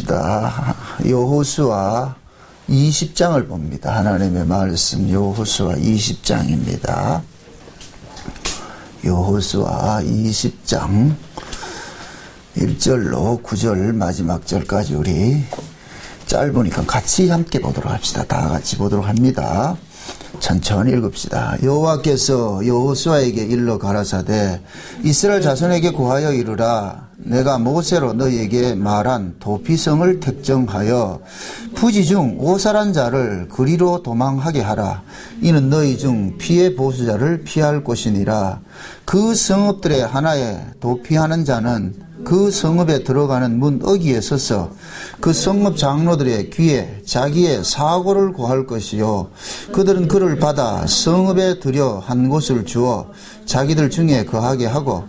봅시다. 여호수아 20장을 봅니다. 하나님의 말씀 여호수아 20장입니다. 여호수아 20장 1절로 9절 마지막 절까지 우리 짧으니까 같이 함께 보도록 합시다. 다 같이 보도록 합니다. 천천히 읽읍시다. 여호와께서 여호수아에게 일러 가라사대 이스라엘 자손에게 고하여 이르라. 내가 모세로 너희에게 말한 도피성을 택정하여 부지 중 오살한 자를 그리로 도망하게 하라. 이는 너희 중 피해 보수자를 피할 곳이니라. 그 성읍들의 하나에 도피하는 자는 그 성읍에 들어가는 문 어귀에 서서 그 성읍 장로들의 귀에 자기의 사고를 고할 것이요 그들은 그를 받아 성읍에 들여 한 곳을 주어 자기들 중에 거하게 하고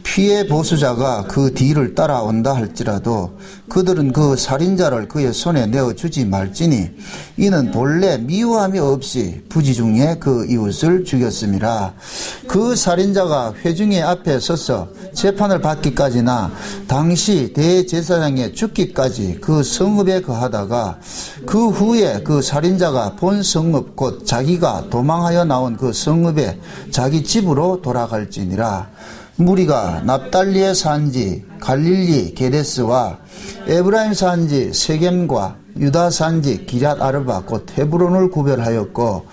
피해 보수자가 그 뒤를 따라온다 할지라도 그들은 그 살인자를 그의 손에 내어주지 말지니 이는 본래 미워함이 없이 부지 중에 그 이웃을 죽였음이라. 그 살인자가 회중의 앞에 서서 재판을 받기까지나 당시 대제사장의 죽기까지 그 성읍에 거하다가 그 후에 그 살인자가 본 성읍 곧 자기가 도망하여 나온 그 성읍에 자기 집으로 돌아갈지니라. 무리가 납달리의 산지 갈릴리 게데스와 에브라임 산지 세겜과 유다 산지 기럇 아르바 곧 헤브론을 구별하였고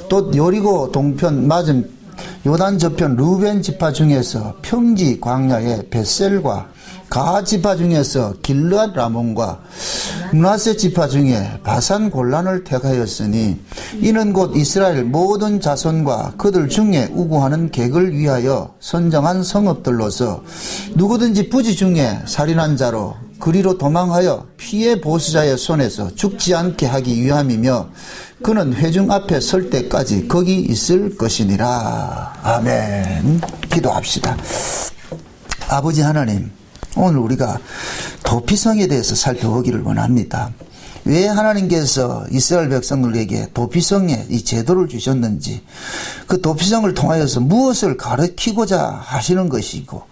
또 여리고 동편 맞은 요단 저편 루벤 지파 중에서 평지 광야의 벳셀과 가 지파 중에서 길르앗 라몬과 므낫세 지파 중에 바산 골란을 택하였으니 이는 곧 이스라엘 모든 자손과 그들 중에 우구하는 객을 위하여 선정한 성읍들로서 누구든지 부지 중에 살인한 자로 그리로 도망하여 피해 보수자의 손에서 죽지 않게 하기 위함이며 그는 회중 앞에 설 때까지 거기 있을 것이니라. 아멘. 기도합시다. 아버지 하나님, 오늘 우리가 도피성에 대해서 살펴보기를 원합니다. 왜 하나님께서 이스라엘 백성들에게 도피성에 이 제도를 주셨는지, 그 도피성을 통하여서 무엇을 가르치고자 하시는 것이고,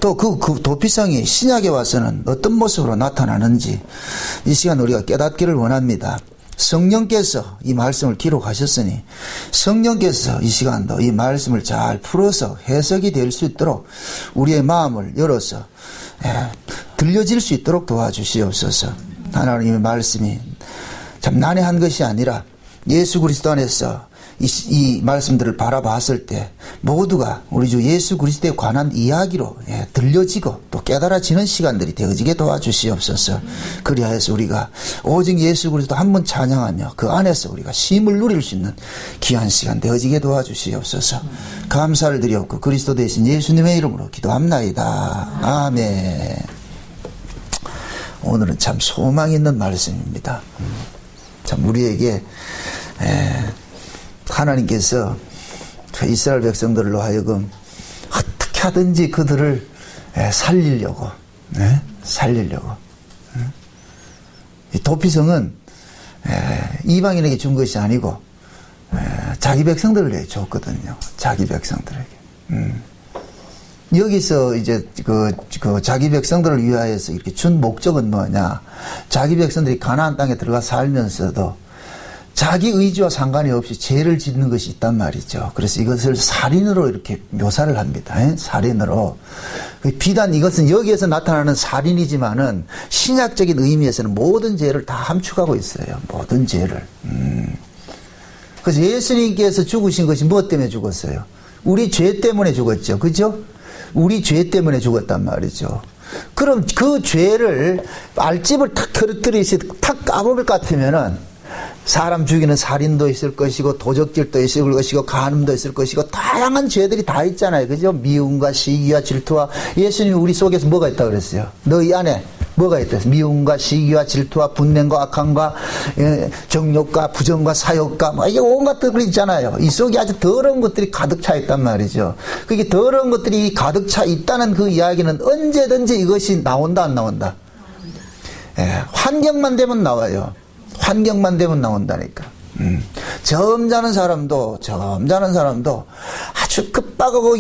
또 그 도피성이 신약에 와서는 어떤 모습으로 나타나는지 이 시간 우리가 깨닫기를 원합니다. 성령께서 이 말씀을 기록하셨으니 성령께서 이 시간도 이 말씀을 잘 풀어서 해석이 될 수 있도록 우리의 마음을 열어서 들려질 수 있도록 도와주시옵소서. 하나님의 말씀이 참 난해한 것이 아니라 예수 그리스도 안에서 이 말씀들을 바라봤을 때 모두가 우리 주 예수 그리스도에 관한 이야기로 들려지고 또 깨달아지는 시간들이 되어지게 도와주시옵소서. 그리하여서 우리가 오직 예수 그리스도 한 번 찬양하며 그 안에서 우리가 쉼을 누릴 수 있는 귀한 시간 되어지게 도와주시옵소서. 감사를 드리옵고 그리스도 대신 예수님의 이름으로 기도합나이다. 아멘. 오늘은 참 소망 있는 말씀입니다. 참 우리에게 하나님께서 이스라엘 백성들로 하여금 어떻게 하든지 그들을 살리려고 이 도피성은 이방인에게 준 것이 아니고 자기 백성들에게 줬거든요. 자기 백성들에게. 여기서 이제 그 자기 백성들을 위하여서 이렇게 준 목적은 뭐냐? 자기 백성들이 가나안 땅에 들어가 살면서도 자기 의지와 상관이 없이 죄를 짓는 것이 있단 말이죠. 그래서 이것을 살인으로 이렇게 묘사를 합니다. 살인으로. 비단 이것은 여기에서 나타나는 살인이지만은 신약적인 의미에서는 모든 죄를 다 함축하고 있어요. 모든 죄를. 그래서 예수님께서 죽으신 것이 무엇 때문에 죽었어요? 우리 죄 때문에 죽었죠. 그죠? 우리 죄 때문에 죽었단 말이죠. 그럼 그 죄를 알집을 탁 터뜨리시 탁 까먹을 것 같으면은 사람 죽이는 살인도 있을 것이고 도적질도 있을 것이고 간음도 있을 것이고 다양한 죄들이 다 있잖아요. 그죠? 미움과 시기와 질투와 예수님이 우리 속에서 뭐가 있다고 그랬어요? 너희 안에 뭐가 있다? 미움과 시기와 질투와 분냄과 악함과 정욕과 부정과 사욕과 뭐 이게 온갖 것들이 있잖아요. 이 속에 아주 더러운 것들이 가득 차 있단 말이죠. 그게 더러운 것들이 가득 차 있다는 그 이야기는 언제든지 이것이 나온다 안 나온다? 환경만 되면 나와요. 환경만 되면 나온다니까. 점잖은 사람도 아주 급박하고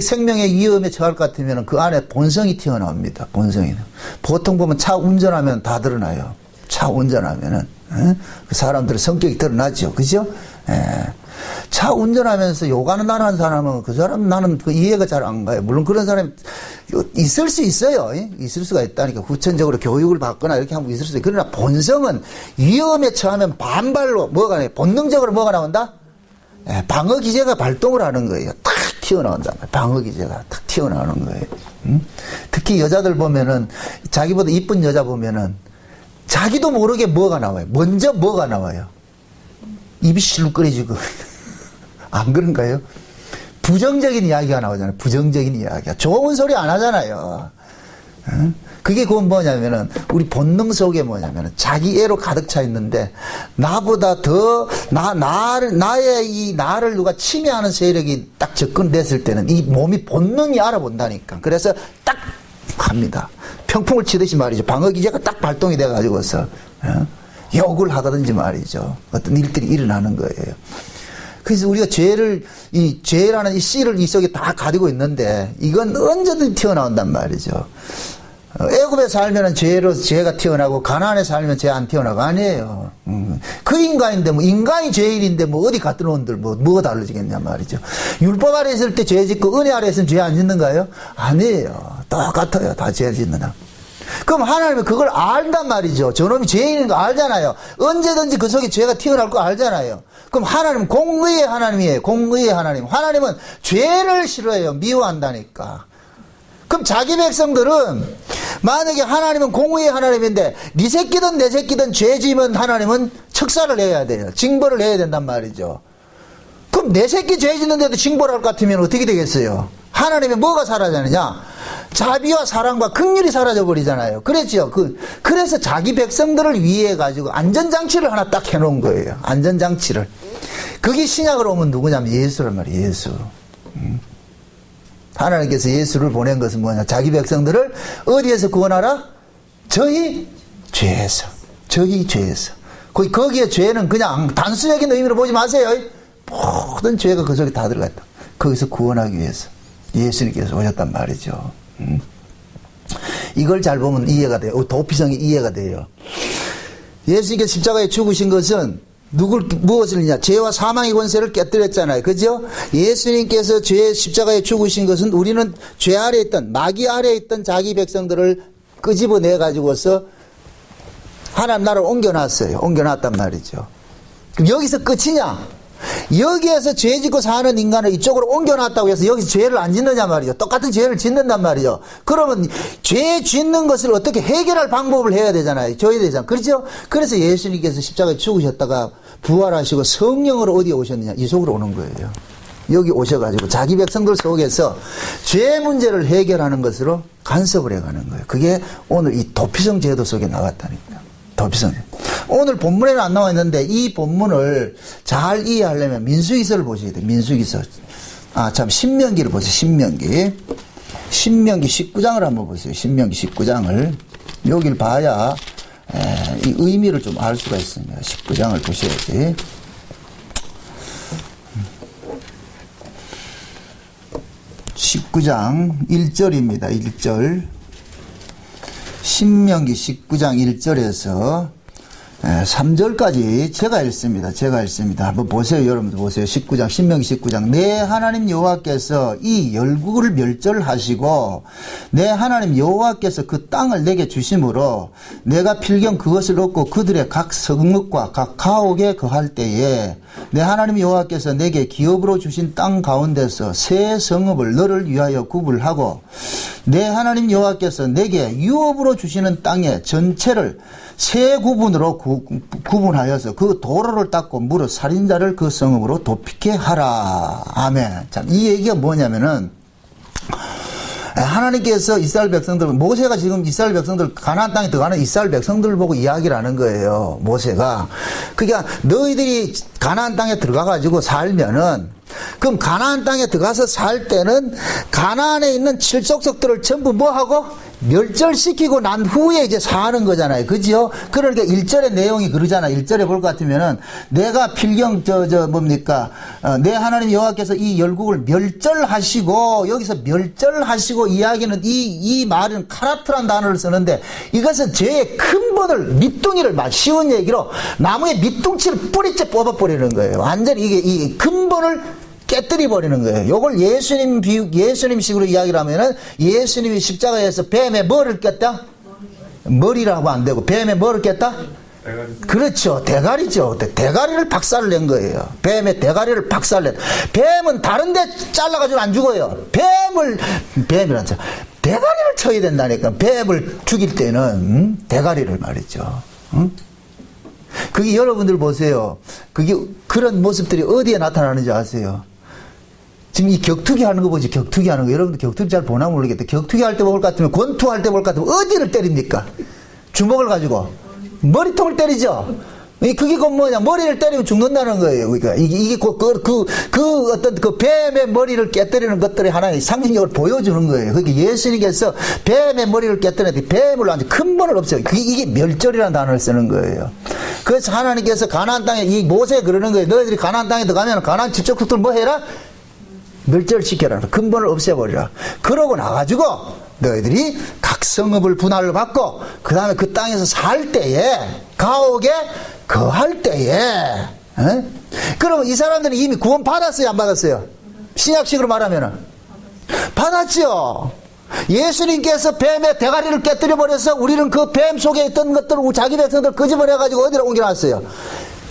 생명의 위험에 처할 것 같으면 그 안에 본성이 튀어나옵니다. 본성이. 보통 보면 차 운전하면 다 드러나요. 차 운전하면은. 그 사람들의 성격이 드러나죠. 그죠? 차 운전하면서 욕하는 나라는 사람은 그 사람 나는 그 이해가 잘 안 가요. 물론 그런 사람이 있을 수 있어요. 있을 수가 있다니까. 후천적으로 교육을 받거나 이렇게 하면 있을 수 있어요. 그러나 본성은 위험에 처하면 반발로 뭐가 나요? 본능적으로 뭐가 나온다? 방어 기제가 발동을 하는 거예요. 탁 튀어나온다. 방어 기제가 탁 튀어나오는 거예요. 특히 여자들 보면은 자기보다 이쁜 여자 보면은 자기도 모르게 뭐가 나와요. 먼저 뭐가 나와요. 입이 실룩거리지고. 안 그런가요? 부정적인 이야기가 나오잖아요. 부정적인 이야기가. 좋은 소리 안 하잖아요. 그게 그건 뭐냐면은 우리 본능 속에 뭐냐면은 자기애로 가득 차 있는데 나보다 더 나의 이 나를 누가 침해하는 세력이 딱 접근됐을 때는 이 몸이 본능이 알아본다니까. 그래서 딱 합니다. 평풍을 치듯이 말이죠. 방어 기제가 딱 발동이 돼 가지고서 욕을 하든지 말이죠. 어떤 일들이 일어나는 거예요. 그래서 우리가 죄라는 이 씨를 이 속에 다 가지고 있는데 이건 언제든 튀어나온단 말이죠. 애굽에 살면은 죄가 튀어나고 가나안에 살면 죄 안 튀어나고 아니에요. 그 인간인데 뭐 인간이 죄인인데 뭐 어디 갖다 놓은들 뭐가 달라지겠냐 말이죠. 율법 아래 있을 때 죄 짓고 은혜 아래 있으면 죄 안 짓는가요? 아니에요. 똑같아요. 다 죄 짓는다. 그럼 하나님은 그걸 알단 말이죠. 저놈이 죄인인 거 알잖아요. 언제든지 그 속에 죄가 튀어나올 거 알잖아요. 그럼 하나님은 공의의 하나님이에요. 공의의 하나님. 하나님은 죄를 싫어해요. 미워한다니까. 그럼 자기 백성들은 만약에 하나님은 공의의 하나님인데 네 새끼든 내 새끼든 죄 지으면 하나님은 척사를 해야 돼요. 징벌을 해야 된단 말이죠. 그럼 내 새끼 죄 짓는데도 징벌할 것 같으면 어떻게 되겠어요? 하나님의 뭐가 사라지느냐? 자비와 사랑과 긍휼이 사라져 버리잖아요. 그랬죠. 그래서 자기 백성들을 위해 가지고 안전장치를 하나 딱 해놓은 거예요. 안전장치를. 그게 신약으로 오면 누구냐면 예수란 말이에요. 예수. 하나님께서 예수를 보낸 것은 뭐냐? 자기 백성들을 어디에서 구원하라? 저희 죄에서. 저희 죄에서. 거기에 죄는 그냥 단순적인 의미로 보지 마세요. 모든 죄가 그 속에 다 들어갔다. 거기서 구원하기 위해서 예수님께서 오셨단 말이죠. 이걸 잘 보면 이해가 돼요. 도피성이 이해가 돼요. 예수님께서 십자가에 죽으신 것은 무엇을 했냐? 죄와 사망의 권세를 깨뜨렸잖아요. 그죠? 예수님께서 십자가에 죽으신 것은 우리는 죄 아래 있던, 마귀 아래 있던 자기 백성들을 끄집어내 가지고서 하나님 나라로 옮겨놨어요. 옮겨놨단 말이죠. 그럼 여기서 끝이냐? 여기에서 죄 짓고 사는 인간을 이쪽으로 옮겨놨다고 해서 여기서 죄를 안 짓느냐 말이죠. 똑같은 죄를 짓는단 말이죠. 그러면 죄 짓는 것을 어떻게 해결할 방법을 해야 되잖아요. 줘야 되잖아요. 그렇죠? 그래서 예수님께서 십자가에 죽으셨다가 부활하시고 성령으로 어디에 오셨느냐? 이 속으로 오는 거예요. 여기 오셔가지고 자기 백성들 속에서 죄 문제를 해결하는 것으로 간섭을 해가는 거예요. 그게 오늘 이 도피성 제도 속에 나왔다니까. 도피성. 오늘 본문에는 안 나와 있는데 이 본문을 잘 이해하려면 민수기서를 보셔야 돼요. 민수기서. 신명기를 보세요. 신명기 19장을 한번 보세요. 신명기 19장을. 여길 봐야 이 의미를 좀 알 수가 있습니다. 19장을 보셔야지. (19장) 1절입니다. 1절. 신명기 19장 1절에서 3절까지 제가 읽습니다. 한번 보세요. 여러분들 보세요. 19장, 신명기 19장. 내 하나님 여호와께서 이 열국을 멸절하시고 내 하나님 여호와께서 그 땅을 내게 주심으로 내가 필경 그것을 얻고 그들의 각 성읍과 각 가옥에 거할 때에 내 하나님 여호와께서 내게 기업으로 주신 땅 가운데서 새 성읍을 너를 위하여 구불하고 내 하나님 여호와께서 내게 유업으로 주시는 땅의 전체를 세 구분으로 구분하여서 그 도로를 닦고 무릇 살인자를 그 성읍으로 도피케 하라. 아멘. 참, 이 얘기가 뭐냐면은 하나님께서 이스라엘 백성들, 모세가 지금 이스라엘 백성들 가나안 땅에 들어가는 이스라엘 백성들을 보고 이야기를 하는 거예요. 모세가. 그러니까 너희들이 가나안 땅에 들어가 가지고 살면은 그럼 가나안 땅에 들어가서 살 때는 가나안에 있는 칠족속들을 전부 뭐하고 멸절시키고 난 후에 이제 사는 거잖아요. 그죠? 그러니까 1절의 내용이 그러잖아. 1절에 볼 것 같으면은 내가 필경 뭡니까? 내 하나님 여호와께서 이 열국을 멸절하시고, 여기서 멸절하시고 이야기는 이 말은 카라트란 단어를 쓰는데, 이것은 죄의 근본을, 밑둥이를 막 쉬운 얘기로 나무에 밑둥치를 뿌리째 뽑아버리는 거예요. 완전히 이게 이 근본을 깨뜨려 버리는 거예요. 요걸 예수님식으로 이야기를 하면은, 예수님이 십자가에서 뱀의 뭐를 깼다? 머리라고 안 되고, 뱀의 뭐를 깼다? 대가리. 그렇죠. 대가리죠. 대가리를 박살을 낸 거예요. 뱀의 대가리를 박살낸. 뱀은 다른데 잘라가지고 안 죽어요. 뱀이란 자. 대가리를 쳐야 된다니까. 뱀을 죽일 때는, 대가리를 말이죠. 응? 그게 여러분들 보세요. 그게, 그런 모습들이 어디에 나타나는지 아세요? 지금 이 격투기 하는 거 보지, 격투기 하는 거. 여러분들 격투기 잘 보나 모르겠다. 격투기 할 때 볼 것 같으면, 권투할 때 볼 것 같으면, 어디를 때립니까? 주먹을 가지고. 머리통을 때리죠? 그게 뭐냐. 머리를 때리면 죽는다는 거예요. 그러니까 이게 어떤 그 뱀의 머리를 깨뜨리는 것들이 하나의 상징적으로 보여주는 거예요. 그러니까 예수님께서 뱀의 머리를 깨뜨리는데 뱀을 완전 근본을 없애요. 이게 멸절이라는 단어를 쓰는 거예요. 그래서 하나님께서 가나안 땅에 이 모세에 그러는 거예요. 너희들이 가나안 땅에 들어가면 가나안 지척국들 뭐 해라? 멸절시켜라. 근본을 없애버리라. 그러고 나가지고 너희들이 각 성읍을 분할을 받고 그 다음에 그 땅에서 살 때에 가옥에 거할 때에 그러면 이 사람들은 이미 구원 받았어요, 안 받았어요? 신약식으로 말하면은 받았죠. 예수님께서 뱀의 대가리를 깨뜨려 버려서 우리는 그 뱀 속에 있던 것들을 자기 백성들 끄집어내 가지고 어디로 옮겨놨어요?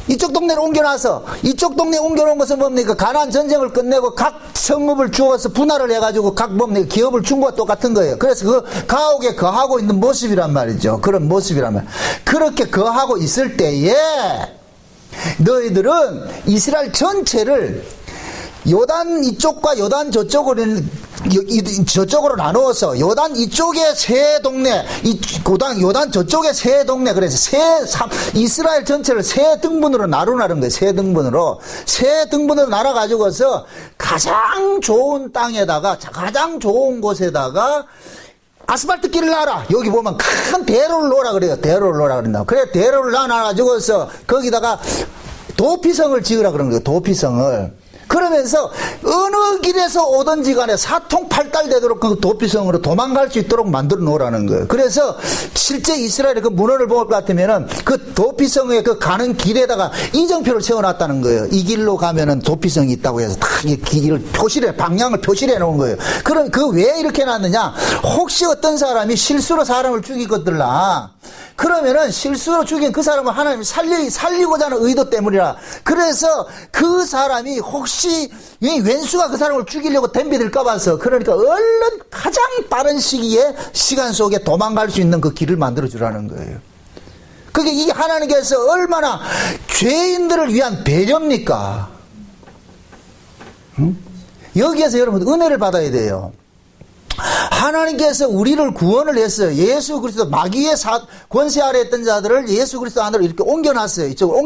이쪽 동네로 옮겨놔서, 이쪽 동네에 옮겨놓은 것은 뭡니까? 가나안 전쟁을 끝내고 각 성읍을 주어서 분할을 해가지고 각 뭡니까? 기업을 준 것과 똑같은 거예요. 그래서 그 가옥에 거하고 있는 모습이란 말이죠. 그런 모습이란 말. 그렇게 거하고 있을 때에 너희들은 이스라엘 전체를 요단 이쪽과 요단 저쪽으로 나누어서 요단 이쪽에 세 동네, 요단 저쪽에 세 동네, 그래서 이스라엘 전체를 세 등분으로 나누라는 거예요. 세 등분으로 나눠가지고서 가장 좋은 땅에다가, 가장 좋은 곳에다가 아스팔트 길을 놔라. 여기 보면 큰 대로를 놓으라 그래요. 대로를 놓으라 그런다. 그래, 대로를 놔가지고서 거기다가 도피성을 지으라 그런 거예요. 도피성을. 그러면서 어느 길에서 오든지 간에 사통팔달 되도록 그 도피성으로 도망갈 수 있도록 만들어 놓으라는 거예요. 그래서 실제 이스라엘의 그 문헌을 볼 것 같으면은 그 도피성에 그 가는 길에다가 이정표를 세워놨다는 거예요. 이 길로 가면은 도피성이 있다고 해서 다 이 길을 방향을 표시해 놓은 거예요. 그럼 그 왜 이렇게 해놨느냐? 혹시 어떤 사람이 실수로 사람을 죽이거들라. 그러면은 실수로 죽인 그 사람을 하나님이 살리고자 하는 의도 때문이라. 그래서 그 사람이 혹시 이 왼수가 그 사람을 죽이려고 덤비들까 봐서, 그러니까 얼른 가장 빠른 시간 속에 도망갈 수 있는 그 길을 만들어 주라는 거예요. 그게 이게 하나님께서 얼마나 죄인들을 위한 배려입니까? 응? 여기에서 여러분 은혜를 받아야 돼요. 하나님께서 우리를 구원을 했어요. 예수 그리스도, 마귀의 권세 아래 있던 자들을 예수 그리스도 안으로 이렇게 옮겨놨어요. 이쪽으로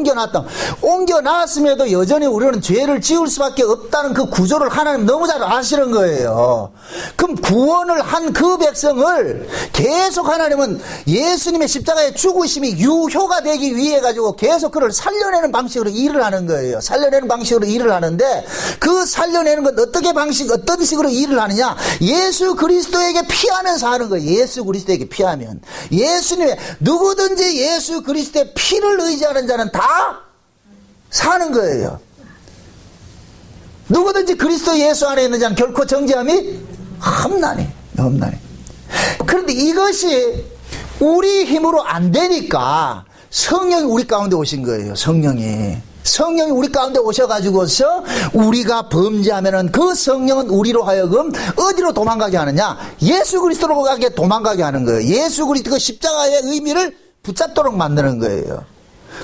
옮겨놨음에도 여전히 우리는 죄를 지을 수밖에 없다는 그 구조를 하나님 너무 잘 아시는 거예요. 그럼 구원을 한 그 백성을 계속 하나님은 예수님의 십자가의 죽으심이 유효가 되기 위해 가지고 계속 그를 살려내는 방식으로 일을 하는 거예요. 살려내는 방식으로 일을 하는데, 그 살려내는 건 어떤 식으로 일을 하느냐? 예수 그리스도에게 피하면서 하는 거예요. 예수 그리스도에게 피하면. 누구든지 예수 그리스도의 피를 의지하는 자는 다 사는 거예요. 누구든지 그리스도 예수 안에 있는 자는 결코 정죄함이 없나니. 그런데 이것이 우리 힘으로 안 되니까 성령이 우리 가운데 오신 거예요. 성령이 우리 가운데 오셔가지고서 우리가 범죄하면은 그 성령은 우리로 하여금 어디로 도망가게 하느냐? 예수 그리스도로 가게 도망가게 하는 거예요. 예수 그리스도 그 십자가의 의미를 붙잡도록 만드는 거예요.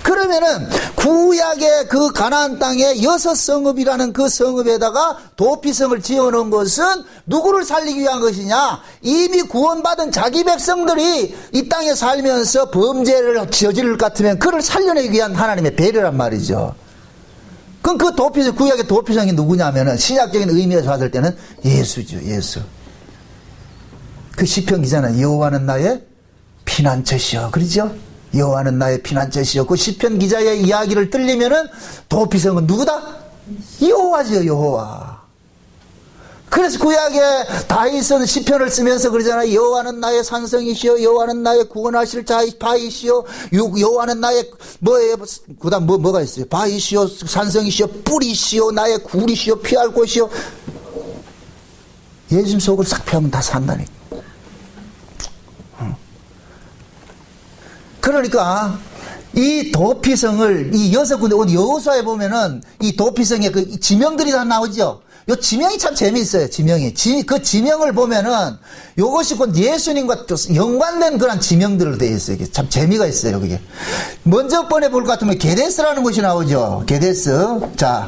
그러면은 구약의 그 가나안 땅에 6성읍이라는 그 성읍에다가 도피성을 지어놓은 것은 누구를 살리기 위한 것이냐? 이미 구원받은 자기 백성들이 이 땅에 살면서 범죄를 저지를 것 같으면 그를 살려내기 위한 하나님의 배려란 말이죠. 그럼 그 도피성, 구약의 도피성이 누구냐면은 신약적인 의미에서 봤을 때는 예수죠. 예수. 그 시편 기자는 여호와는 나의 피난처시여. 그러죠? 여호와는 나의 피난처시여. 그 시편 기자의 이야기를 들리면은 도피성은 누구다? 여호와죠, 여호와. 그래서 구약에 다윗은 시편을 쓰면서 그러잖아요. 여호와는 나의 산성이시여, 여호와는 나의 구원하실 바이시여, 여호와는 나의 뭐예요? 그다음 뭐가 있어요? 바이시여, 산성이시여, 뿌리시여, 나의 굴이시여, 피할 곳이여. 예수님 속을 싹 펴면 다 산다니까. 그러니까 이 도피성을 이 6군데 오늘 여호수아에 보면은 이 도피성의 그 지명들이 다 나오죠. 요 지명이 참 재미있어요. 지명이. 그 지명을 보면은 요것이 곧 예수님과 또 연관된 그런 지명들로 되어 있어요. 이게 참 재미가 있어요. 그게. 먼저 번에 볼 것 같으면 게데스라는 것이 나오죠. 게데스. 자,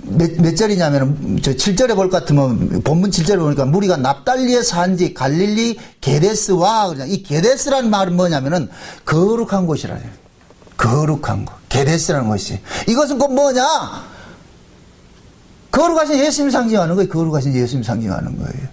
몇 절이냐면은 저 7절에 볼 것 같으면 본문 7절에 보니까 무리가 납달리의 산지 갈릴리 게데스와 그냥 이 게데스라는 말은 뭐냐면은 거룩한 곳이라요. 거룩한 곳. 게데스라는 것이. 이것은 곧 뭐냐? 거룩하신 예수님 상징하는 거예요. 거룩하신 예수님 상징하는 거예요.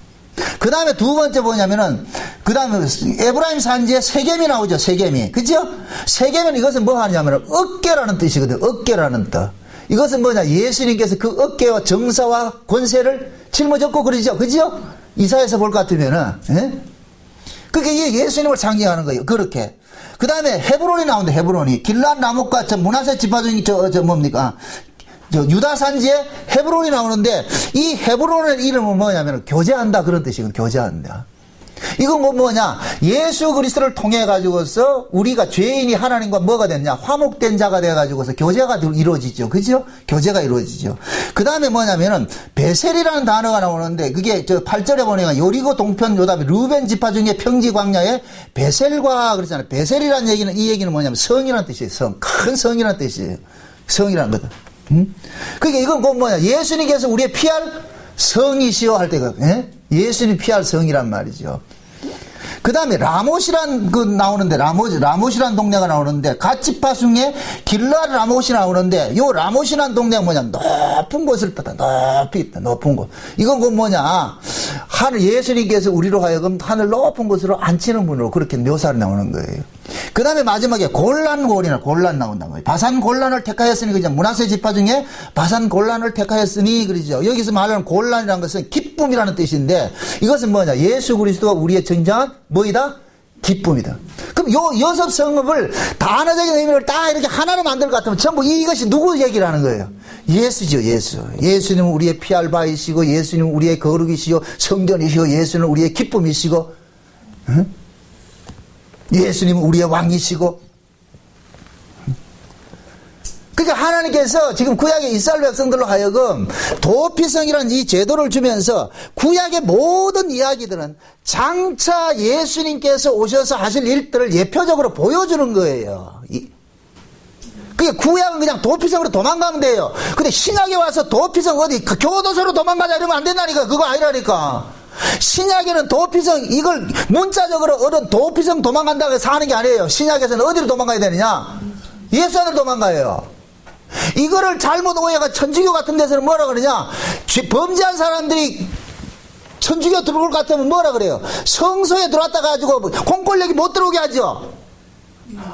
그 다음에 두 번째 뭐냐면은, 그 다음에 에브라임 산지에 세겜이 나오죠. 세겜이. 그죠? 세겜은 이것은 뭐 하냐면은 어깨라는 뜻이거든. 어깨라는 뜻. 이것은 뭐냐? 예수님께서 그 어깨와 정사와 권세를 짊어졌고 그러죠. 그죠? 이사에서 볼 것 같으면은, 예? 그게 예수님을 상징하는 거예요. 그렇게. 그 다음에 헤브론이 나오는데, 헤브론이. 길앗 라못과 므낫세 지파 중에 뭡니까? 유다 산지에 헤브론이 나오는데 이 헤브론의 이름은 뭐냐면 교제한다 그런 뜻이거든. 교제한다. 이건 뭐냐? 예수 그리스도를 통해 가지고서 우리가 죄인이 하나님과 뭐가 됐냐? 화목된 자가 돼 가지고서 교제가 이루어지죠. 그죠? 교제가 이루어지죠. 그 다음에 뭐냐면은 베셀이라는 단어가 나오는데 그게 저 8절에 보니까 요리고 동편 요답이 루벤 지파 중에 평지 광야에 베셀과 그러잖아요. 베셀이라는 얘기는 이 얘기는 뭐냐면 성이라는 뜻이에요. 성. 큰 성이라는 뜻이에요. 성이라는 거다. 그러니까 이건 곧 뭐냐? 예수님께서 우리의 피할 성이시여 할 때가, 예? 예수님 피할 성이란 말이죠. 그 다음에 라못이란 그 나오는데, 라못이란 동네가 나오는데, 갓지파 중에 길르앗 라못이 나오는데, 요 라못이란 동네가 뭐냐? 높은 곳을 뜻다. 높이 있다. 높은 곳. 이건 곧 뭐냐? 하늘, 예수님께서 우리로 하여금 하늘 높은 곳으로 앉히는 분으로 그렇게 묘사를 나오는 거예요. 그 다음에 마지막에 골란 나온단 말이에요. 바산 골란을 택하였으니, 그죠? 므낫세 지파 중에 바산 골란을 택하였으니, 그러죠. 여기서 말하는 골란이라는 것은 기쁨이라는 뜻인데, 이것은 뭐냐? 예수 그리스도가 우리의 정정한 뭐이다? 기쁨이다. 그럼 요 6 성읍을 단어적인 의미를 딱 이렇게 하나로 만들 것 같으면 전부 이것이 누구 얘기를 하는 거예요? 예수죠, 예수. 예수님은 우리의 피할 바이시고, 예수님은 우리의 거룩이시고, 성전이시고, 예수는 우리의 기쁨이시고, 응? 예수님은 우리의 왕이시고. 그러니까 하나님께서 지금 구약의 이스라엘 백성들로 하여금 도피성이라는 이 제도를 주면서 구약의 모든 이야기들은 장차 예수님께서 오셔서 하실 일들을 예표적으로 보여주는 거예요. 그게 구약은 그냥 도피성으로 도망가면 돼요. 근데 신약에 와서 도피성 어디 그 교도소로 도망가자 이러면 안 된다니까. 그거 아니라니까. 신약에는 도피성 이걸 문자적으로 어른 도피성 도망간다고 해서 하는 게 아니에요. 신약에서는 어디로 도망가야 되느냐? 예수 안으로 도망가요. 이거를 잘못 오해가 천주교 같은 데서는 뭐라 그러냐? 범죄한 사람들이 천주교 들어올 것 같으면 뭐라 그래요? 성소에 들어왔다 가지고 콩골레기 못 들어오게 하죠.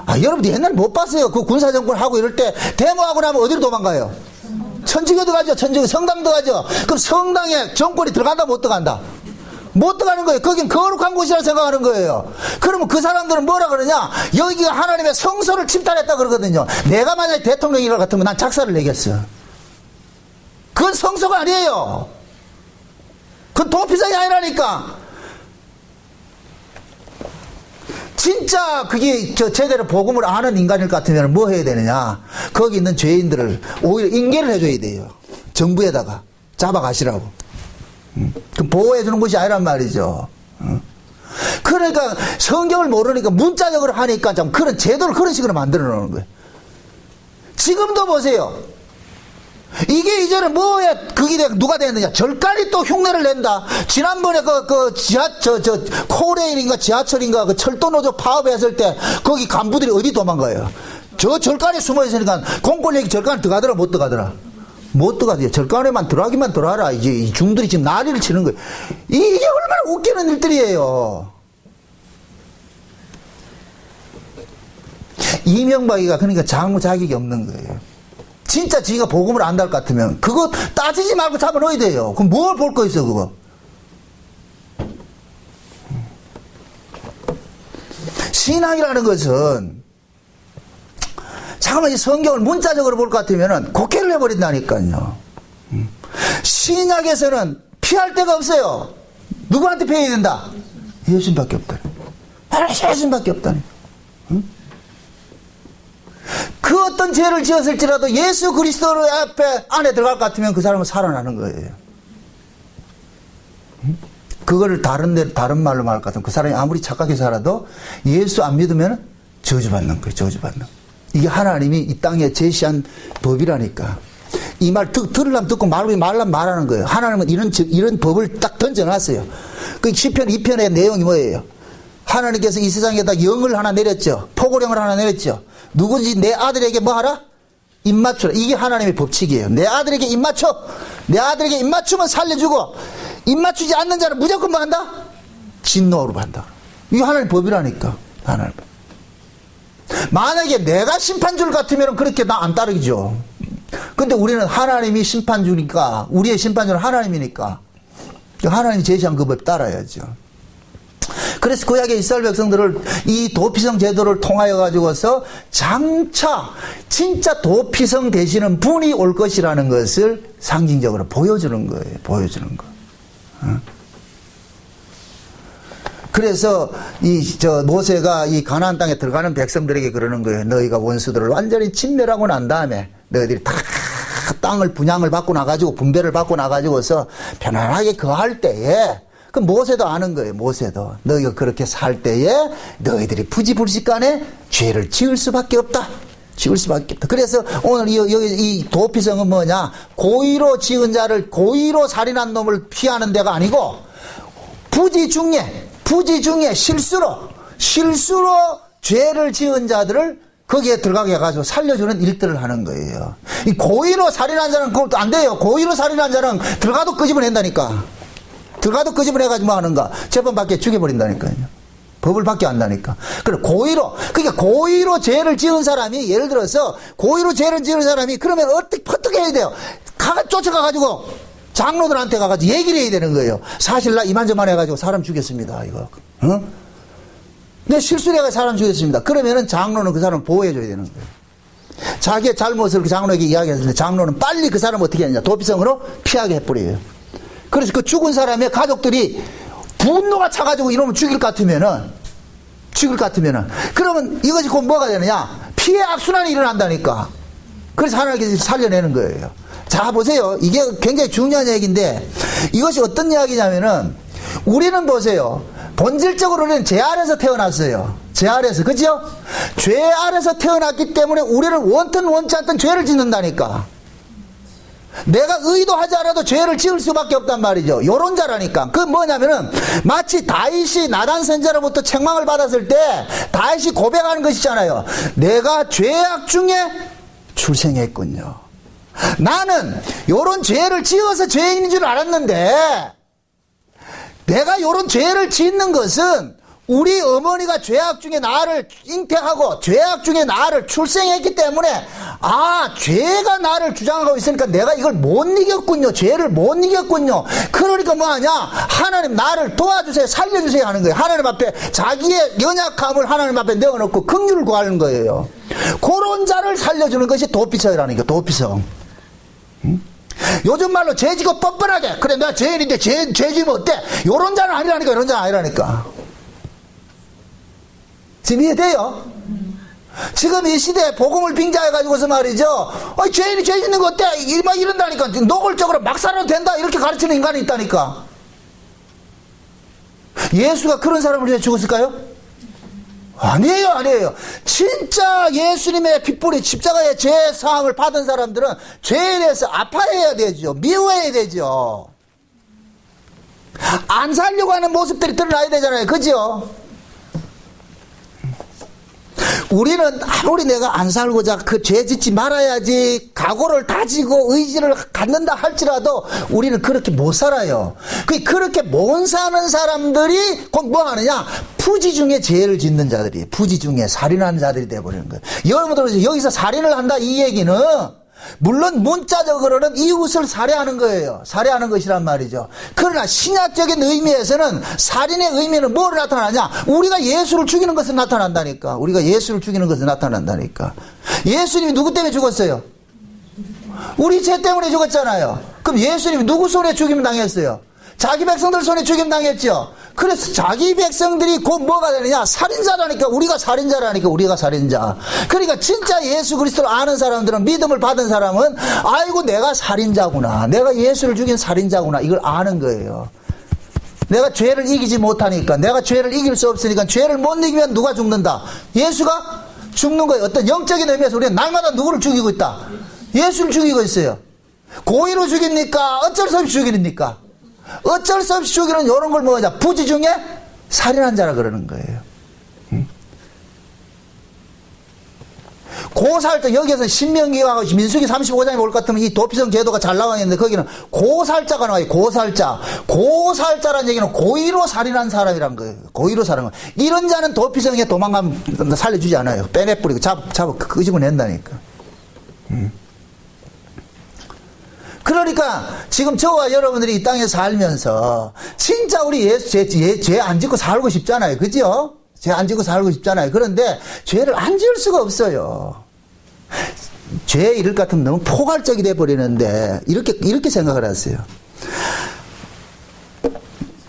여러분들 옛날에 못 봤어요. 그 군사정권 하고 이럴 때 데모하고 나면 어디로 도망가요? 천주교도 가죠. 천주교 성당도 가죠. 그럼 성당에 정권이 들어간다 못 들어간다? 못 들어가는 거예요. 거긴 거룩한 곳이라 생각하는 거예요. 그러면 그 사람들은 뭐라 그러냐? 여기가 하나님의 성소를 침탈했다 그러거든요. 내가 만약에 대통령이라 같으면 난 작사를 내겠어. 그건 성소가 아니에요. 그건 도피성이 아니라니까. 진짜 그게 제대로 복음을 아는 인간일 것 같으면 뭐 해야 되느냐? 거기 있는 죄인들을 오히려 인계를 해줘야 돼요. 정부에다가 잡아가시라고. 그럼 보호해주는 것이 아니란 말이죠. 그러니까 성경을 모르니까 문자적으로 하니까 좀 그런 제도를 그런 식으로 만들어 놓는 거예요. 지금도 보세요. 이게 이제는 뭐에 그게 누가 됐느냐? 절간이 또 흉내를 낸다. 지난번에 코레일인가 지하철인가 그 철도노조 파업했을 때 거기 간부들이 어디 도망가요? 저 절간에 숨어 있으니까 공권력이 절간 들어가더라 못 들어가더라? 못 들어가요. 절간에만 들어가기만 들어가라. 이제 이 중들이 지금 난리를 치는 거예요. 이게 얼마나 웃기는 일들이에요. 이명박이가 그러니까 장로 자격이 없는 거예요. 진짜 지가 복음을 안달 것 같으면 그거 따지지 말고 잡아 넣어야 돼요. 그럼 뭘 볼 거 있어 그거. 신앙이라는 것은 잠깐만 이 성경을 문자적으로 볼 것 같으면 곡해를 해버린다니까요. 신약에서는 피할 데가 없어요. 누구한테 피해야 된다? 예수님밖에 없다. 예수님밖에 없다니. 그 어떤 죄를 지었을지라도 예수 그리스도 앞에 안에 들어갈 것 같으면 그 사람은 살아나는 거예요. 그거를 다른 말로 말할 것 같으면 그 사람이 아무리 착하게 살아도 예수 안 믿으면 저주받는 거예요. 저주받는. 이게 하나님이 이 땅에 제시한 법이라니까. 이 말 들으려면 듣고 말라면 말하는 거예요. 하나님은 이런 법을 딱 던져놨어요. 그 시편 2편의 내용이 뭐예요? 하나님께서 이 세상에다 영을 하나 내렸죠. 포고령을 하나 내렸죠. 누군지 내 아들에게 뭐 하라? 입 맞추라. 이게 하나님의 법칙이에요. 내 아들에게 입 맞춰. 내 아들에게 입 맞추면 살려주고 입 맞추지 않는 자는 무조건 뭐 한다? 진노로 한다. 이게 하나님의 법이라니까. 하나님. 만약에 내가 심판줄 같으면 그렇게 나 안 따르죠. 근데 우리는 하나님이 심판주니까, 우리의 심판주는 하나님이니까 하나님이 제시한 그 법 따라야죠. 그래서 구약의 이스라엘 백성들을 이 도피성 제도를 통하여 가지고서 장차 진짜 도피성 되시는 분이 올 것이라는 것을 상징적으로 보여주는 거예요. 보여주는 거. 그래서 모세가 이 가나안 땅에 들어가는 백성들에게 그러는 거예요. 너희가 원수들을 완전히 진멸하고 난 다음에 너희들이 다 땅을 분양을 받고 나가지고 분배를 받고 나가지고서 편안하게 거할 때에 그 모세도 아는 거예요. 모세도 너희가 그렇게 살 때에 너희들이 부지불식간에 죄를 지을 수밖에 없다. 지을 수밖에 없다. 그래서 오늘 이 도피성은 뭐냐? 고의로 지은 자를 고의로 살인한 놈을 피하는 데가 아니고 부지 중에 실수로 죄를 지은 자들을 거기에 들어가게 해가지고 살려주는 일들을 하는 거예요. 이 고의로 살인한 자는 그것도 안 돼요. 고의로 살인한 자는 들어가도 끄집어낸다니까. 들어가도 끄집어내가지고 뭐 하는가? 재판 밖에 죽여버린다니까요. 법을 밖에 한다니까. 그래, 그러니까 고의로 죄를 지은 사람이, 예를 들어서, 고의로 죄를 지은 사람이, 그러면 어떻게 해야 돼요? 쫓아가가지고, 장로들한테 가가지고 얘기를 해야 되는 거예요. 사실 나 이만저만 해가지고 사람 죽였습니다, 이거. 어? 내 실수를 해가지고 사람 죽였습니다. 그러면은 장로는 그 사람을 보호해줘야 되는 거예요. 자기의 잘못을 그 장로에게 이야기했는데 장로는 빨리 그 사람을 어떻게 하느냐? 도피성으로 피하게 해버려요. 그래서 그 죽은 사람의 가족들이 분노가 차가지고 이놈을 죽일 것 같으면은, 그러면 이것이 곧 뭐가 되느냐? 피해 악순환이 일어난다니까. 그래서 하나님께서 살려내는 거예요. 자, 보세요. 이게 굉장히 중요한 얘기인데, 이것이 어떤 이야기냐면은, 우리는 보세요. 본질적으로는 죄 아래서 태어났어요. 죄 아래서. 그죠? 죄 아래서 태어났기 때문에 우리는 원튼 원치 않던 죄를 짓는다니까. 내가 의도하지 않아도 죄를 지을 수밖에 없단 말이죠. 요런 자라니까. 그 뭐냐면은 마치 다윗이 나단 선지자로부터 책망을 받았을 때 다윗이 고백하는 것이잖아요. 내가 죄악 중에 출생했군요. 나는 요런 죄를 지어서 죄인인 줄 알았는데 내가 요런 죄를 짓는 것은 우리 어머니가 죄악 중에 나를 잉태하고 죄악 중에 나를 출생했기 때문에 죄가 나를 주장하고 있으니까 내가 이걸 못 이겼군요. 죄를 못 이겼군요. 그러니까 뭐하냐? 하나님 나를 도와주세요. 살려주세요 하는 거예요. 하나님 앞에 자기의 연약함을 하나님 앞에 내어놓고 긍휼을 구하는 거예요. 그런 자를 살려주는 것이 도피성이라는 거예요. 도피성. 요즘 말로 죄지고 뻔뻔하게 그래 내가 죄인인데 죄 지으면 어때? 요런 자는 아니라니까. 이런 자는 아니라니까. 지금 이해돼요? 지금 이 시대에 복음을 빙자해가지고서 말이죠. 죄인이 죄 짓는 거 어때? 막 이런다니까. 노골적으로 막 살아도 된다. 이렇게 가르치는 인간이 있다니까. 예수가 그런 사람을 위해 죽었을까요? 아니에요. 진짜 예수님의 핏불이 십자가의 죄 사함을 받은 사람들은 죄에 대해서 아파해야 되죠. 미워해야 되죠. 안 살려고 하는 모습들이 드러나야 되잖아요. 그죠? 우리는 아무리 내가 안 살고자 그 죄 짓지 말아야지 각오를 다지고 의지를 갖는다 할지라도 우리는 그렇게 못 살아요. 그렇게 못 사는 사람들이 곧 뭐 하느냐? 부지 중에 죄를 짓는 자들이, 부지 중에 살인하는 자들이 되어버리는 거예요. 여러분들 여기서 살인을 한다 이 얘기는 물론 문자적으로는 이웃을 살해하는 거예요. 살해하는 것이란 말이죠. 그러나 신약적인 의미에서는 살인의 의미는 뭐를 나타나냐? 우리가 예수를 죽이는 것을 나타난다니까. 우리가 예수를 죽이는 것을 나타난다니까. 예수님이 누구 때문에 죽었어요? 우리 죄 때문에 죽었잖아요. 그럼 예수님이 누구 손에 죽임 당했어요? 자기 백성들 손에 죽임 당했죠. 그래서 자기 백성들이 곧 뭐가 되느냐? 살인자라니까. 우리가 살인자라니까. 우리가 살인자. 그러니까 진짜 예수 그리스도를 아는 사람들은, 믿음을 받은 사람은 아이고 내가 살인자구나, 내가 예수를 죽인 살인자구나, 이걸 아는 거예요. 내가 죄를 이기지 못하니까, 내가 죄를 이길 수 없으니까, 죄를 못 이기면 누가 죽는다? 예수가 죽는 거예요. 어떤 영적인 의미에서 우리는 날마다 누구를 죽이고 있다? 예수를 죽이고 있어요. 고의로 죽입니까? 어쩔 수 없이 죽입니까? 어쩔 수 없이 죽이는 이런 걸 뭐냐? 부지 중에 살인한 자라 그러는 거예요. 고살자, 여기에서 신명기와 민수기 35장에 올 것 같으면 이 도피성 제도가 잘 나와 있는데 거기는 고살자가 나와요. 고살자. 고살자라는 얘기는 고의로 살인한 사람이란 거예요. 고의로 살인한 거예요. 이런 자는 도피성에 도망가면 살려주지 않아요. 빼내뿌리고 끄집어낸다니까. 그러니까 지금 저와 여러분들이 이 땅에 살면서 진짜 우리 예수 죄 안 짓고 살고 싶잖아요. 그죠? 죄 안 짓고 살고 싶잖아요. 그런데 죄를 안 지을 수가 없어요. 죄 이럴 것 같으면 너무 포괄적이 돼 버리는데 이렇게 생각을 하세요.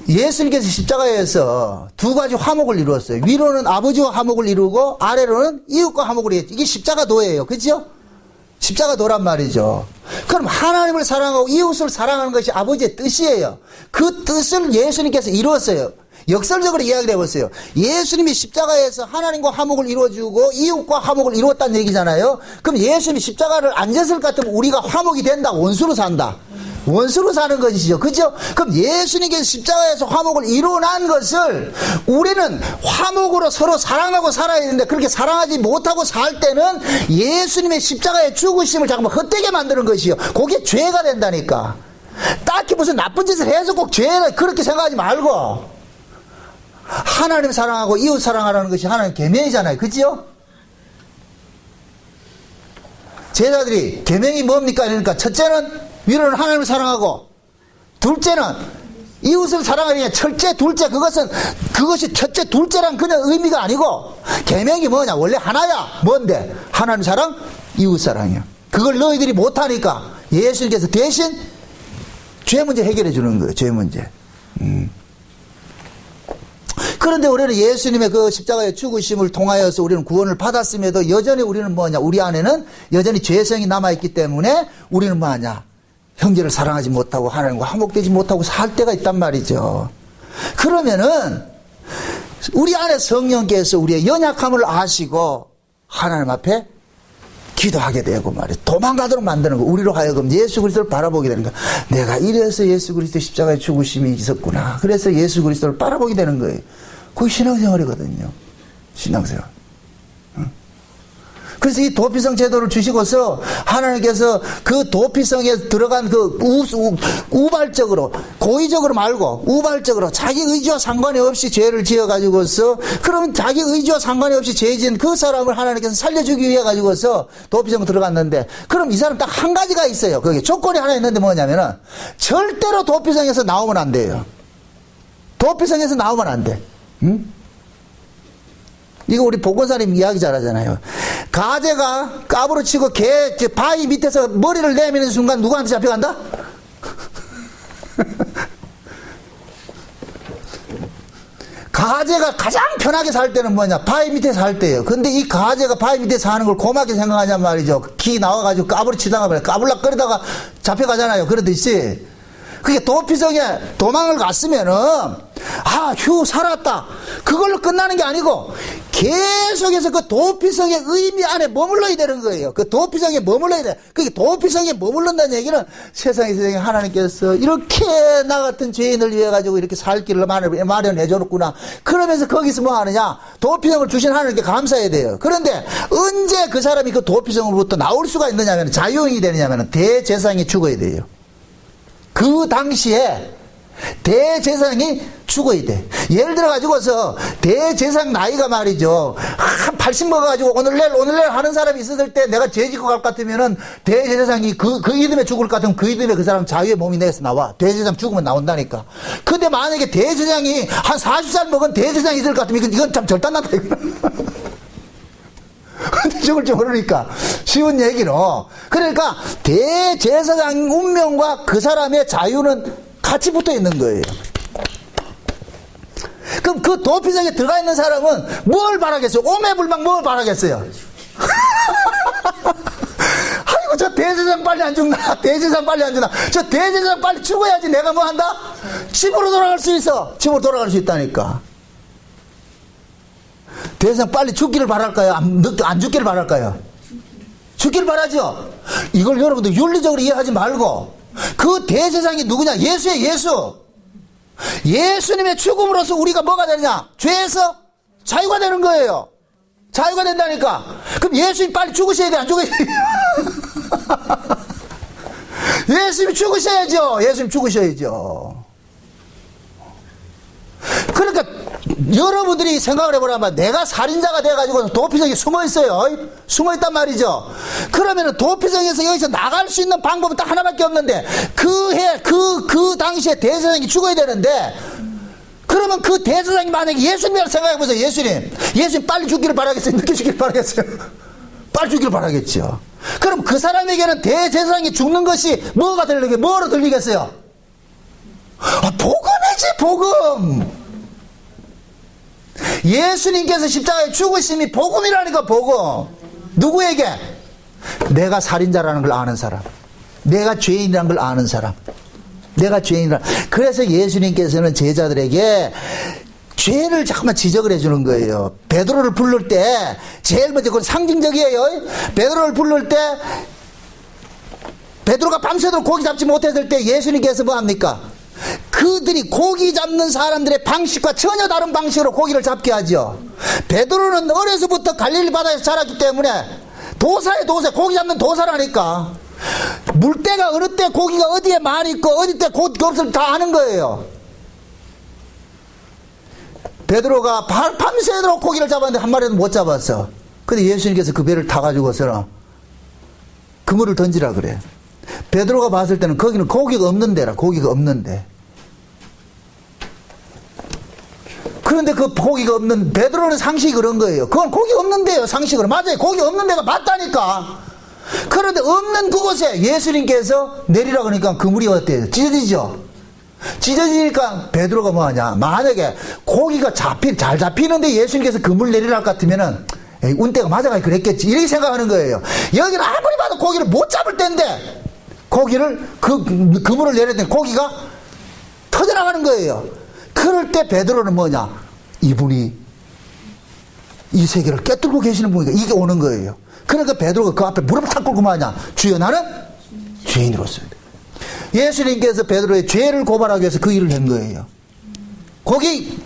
예수님께서 십자가에서 두 가지 화목을 이루었어요. 위로는 아버지와 화목을 이루고 아래로는 이웃과 화목을 이루었죠. 이게 십자가도예요. 그죠? 십자가도란 말이죠. 그럼 하나님을 사랑하고 이웃을 사랑하는 것이 아버지의 뜻이에요. 그 뜻을 예수님께서 이루었어요. 역설적으로 이야기를 해보세요. 예수님이 십자가에서 하나님과 화목을 이루어주고 이웃과 화목을 이루었다는 얘기잖아요. 그럼 예수님이 십자가를 안 졌을 것 같으면 우리가 화목이 된다, 원수로 산다. 원수로 사는 것이죠. 그죠? 그럼 예수님께서 십자가에서 화목을 이루어난 것을 우리는 화목으로 서로 사랑하고 살아야 되는데 그렇게 사랑하지 못하고 살 때는 예수님의 십자가의 죽으심을 잠깐만 헛되게 만드는 것이요. 그게 죄가 된다니까. 딱히 무슨 나쁜 짓을 해서 꼭 죄를 그렇게 생각하지 말고 하나님 사랑하고 이웃 사랑하라는 것이 하나님 계명이잖아요. 그죠? 제자들이 계명이 뭡니까? 그러니까 첫째는 위로는 하나님을 사랑하고, 둘째는 이웃을 사랑하느냐. 첫째, 둘째, 그것이 첫째, 둘째란 그냥 의미가 아니고 계명이 뭐냐? 원래 하나야. 뭔데? 하나님 사랑, 이웃 사랑이야. 그걸 너희들이 못하니까 예수님께서 대신 죄 문제 해결해 주는 거예요. 죄 문제. 그런데 우리는 예수님의 그 십자가의 죽으심을 통하여서 우리는 구원을 받았음에도 여전히 우리는 뭐냐? 우리 안에는 여전히 죄성이 남아있기 때문에 우리는 뭐하냐? 형제를 사랑하지 못하고 하나님과 화목되지 못하고 살 때가 있단 말이죠. 그러면은 우리 안에 성령께서 우리의 연약함을 아시고 하나님 앞에 기도하게 되고 말이에요. 도망가도록 만드는 거. 우리로 하여금 예수 그리스도를 바라보게 되는 거. 내가 이래서 예수 그리스도 십자가의 죽으심이 있었구나. 그래서 예수 그리스도를 바라보게 되는 거예요. 그게 신앙생활이거든요. 신앙생활. 그래서 이 도피성 제도를 주시고서 하나님께서 그 도피성에 들어간 그 우발적으로, 고의적으로 말고 우발적으로 자기 의지와 상관이 없이 죄를 지어가지고서, 그러면 자기 의지와 상관이 없이 죄 지은 그 사람을 하나님께서 살려주기 위해 가지고서 도피성 들어갔는데, 그럼 이 사람 딱 한 가지가 있어요. 거기 조건이 하나 있는데 뭐냐면은 절대로 도피성에서 나오면 안 돼요. 도피성에서 나오면 안 돼. 응? 이거 우리 보건사님 이야기 잘하잖아요. 가재가 까부로 치고 개 바위 밑에서 머리를 내미는 순간 누구한테 잡혀간다? 가재가 가장 편하게 살 때는 뭐냐? 바위 밑에 살 때예요. 근데 이 가재가 바위 밑에 사는 걸 고맙게 생각하냔 말이죠. 기 나와가지고 까부로 치다가 말이야. 까불락거리다가 잡혀가잖아요. 그러듯이 그게 도피성에 도망을 갔으면은 휴 살았다 그걸로 끝나는 게 아니고 계속해서 그 도피성의 의미 안에 머물러야 되는 거예요. 그 도피성에 머물러야 돼. 그게 도피성에 머물른다는 얘기는 세상에 하나님께서 이렇게 나 같은 죄인을 위해 가지고 이렇게 살 길을 마련해 줬구나. 그러면서 거기서 뭐 하느냐? 도피성을 주신 하나님께 감사해야 돼요. 그런데 언제 그 사람이 그 도피성으로부터 나올 수가 있느냐면, 자유인이 되느냐면 대제사장이 죽어야 돼요. 그 당시에 대제사장이 죽어야 돼. 예를 들어 가지고서 대제사장 나이가 말이죠, 한 80 먹어가지고 오늘날 하는 사람이 있었을 때 내가 죄 짓고 갈 것 같으면은 대제사장이 그 이듬해 죽을 것 같으면 그 이듬해 그 사람 자유의 몸이 내에서 나와. 대제사장 죽으면 나온다니까. 근데 만약에 대제사장이 한 40살 먹은 대제사장이 있을 것 같으면 이건 참 절단났다. 근데 죽을 줄 모르니까 쉬운 얘기로. 그러니까 대제사장 운명과 그 사람의 자유는 같이 붙어 있는 거예요. 그럼 그 도피성에 들어가 있는 사람은 뭘 바라겠어요? 오매불망 뭘 바라겠어요? 아이고, 저 대제사장 빨리 안 죽나? 대제사장 빨리 안 죽나? 저 대제사장 빨리 죽어야지 내가 뭐 한다? 집으로 돌아갈 수 있어. 집으로 돌아갈 수 있다니까. 대제사장 빨리 죽기를 바랄까요? 안 죽기를 바랄까요? 죽기를 바라죠? 이걸 여러분들 윤리적으로 이해하지 말고, 그 대제사장이 누구냐? 예수예요, 예수. 예수님의 죽음으로써 우리가 뭐가 되느냐? 죄에서 자유가 되는 거예요. 자유가 된다니까. 그럼 예수님 빨리 죽으셔야 돼, 안 죽으셔야 돼? 예수님 죽으셔야죠. 예수님 죽으셔야죠. 그러니까 여러분들이 생각을 해보라면, 내가 살인자가 돼가지고 도피성에 숨어있어요. 숨어있단 말이죠. 그러면은 도피성에서 여기서 나갈 수 있는 방법은 딱 하나밖에 없는데, 그 당시에 대제사장이 죽어야 되는데, 그러면 그 대제사장이 만약에 예수님이라고 생각해보세요. 예수님 빨리 죽기를 바라겠어요? 늦게 죽기를 바라겠어요? 빨리 죽기를 바라겠죠. 그럼 그 사람에게는 대제사장이 죽는 것이 뭐로 들리겠어요? 복음이지, 복음. 예수님께서 십자가에 죽으심이 복음이라니까, 복음. 누구에게? 내가 살인자라는 걸 아는 사람, 내가 죄인이라는 걸 아는 사람, 내가 죄인이라. 그래서 예수님께서는 제자들에게 죄를 자꾸만 지적을 해주는 거예요. 베드로를 부를 때 제일 먼저, 그건 상징적이에요. 베드로를 부를 때, 베드로가 밤새도록 고기 잡지 못했을 때 예수님께서 뭐 합니까? 그들이 고기 잡는 사람들의 방식과 전혀 다른 방식으로 고기를 잡게 하죠. 베드로는 어려서부터 갈릴리 바다에서 자랐기 때문에 도사에 고기 잡는 도사라니까. 물때가 어느 때 고기가 어디에 많이 있고 어디 때 고기가 없을 다 아는 거예요. 베드로가 밤새도록 고기를 잡았는데 한 마리도 못 잡았어. 근데 예수님께서 그 배를 타가지고서 그물을 던지라 그래. 베드로가 봤을 때는 거기는 고기가 없는 데라, 고기가 없는데. 그런데 그 고기가 없는, 베드로는 상식이 그런 거예요. 그건 고기가 없는 데예요, 상식으로. 맞아요. 고기 없는 데가 맞다니까. 그런데 없는 그곳에 예수님께서 내리라 그러니까 그물이 어때요? 찢어지죠? 찢어지니까 베드로가 뭐 하냐? 만약에 고기가 잘 잡히는데 예수님께서 그물 내리라 같으면은, 에이, 운대가 맞아가지고 그랬겠지, 이렇게 생각하는 거예요. 여기는 아무리 봐도 고기를 못 잡을 때인데, 고기를, 그물을 내릴 때 고기가 터져나가는 거예요. 그럴 때 베드로는 뭐냐? 이분이 이 세계를 꿰뚫고 계시는 분이니까 이게 오는 거예요. 그러니까 베드로가 그 앞에 무릎을 탁 꿇고 뭐하냐? 주여, 나는 죄인으로서요. 예수님께서 베드로의 죄를 고발하기 위해서 그 일을 한 거예요. 거기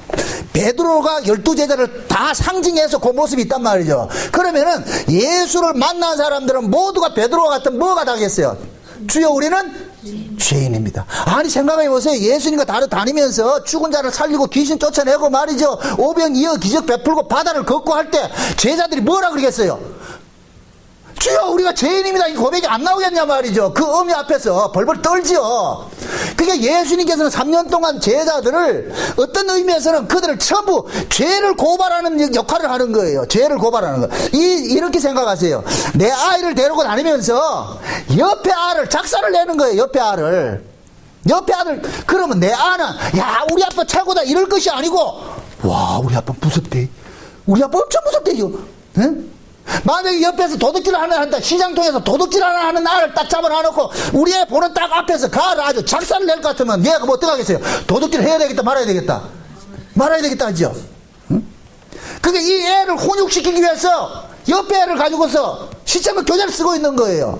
베드로가 12제자를 다 상징해서 그 모습이 있단 말이죠. 그러면은 예수를 만난 사람들은 모두가 베드로와 같은 뭐가 다겠어요? 주여, 우리는 죄인입니다. 아니, 생각해보세요. 예수님과 다니면서 죽은 자를 살리고 귀신 쫓아내고 말이죠, 오병이어 기적 베풀고 바다를 걷고 할 때 제자들이 뭐라 그러겠어요? 주여, 우리가 죄인입니다. 이 고백이 안 나오겠냐 말이죠. 그 의미 앞에서 벌벌 떨지요. 그게 예수님께서는 3년 동안 제자들을 어떤 의미에서는 그들을 전부 죄를 고발하는 역할을 하는 거예요. 죄를 고발하는 거. 이렇게 생각하세요. 내 아이를 데리고 다니면서 옆에 아를 작사를 내는 거예요. 옆에 아들. 그러면 내 아는, 야, 우리 아빠 최고다, 이럴 것이 아니고, 와, 우리 아빠 무섭대. 우리 아빠 엄청 무섭대, 이거. 응? 만약에 옆에서 도둑질 하나 한다, 시장 통해서 도둑질 하나 하는 아를 딱 잡아놔놓고 우리 애 보는 딱 앞에서 가를 아주 작사를 낼 것 같으면 얘가 뭐 어떡하겠어요? 도둑질 해야 되겠다, 말아야 되겠다? 말아야 되겠다 하죠. 응? 그게 이 애를 훈육시키기 위해서 옆에 애를 가지고서 시점을 교재를 쓰고 있는 거예요.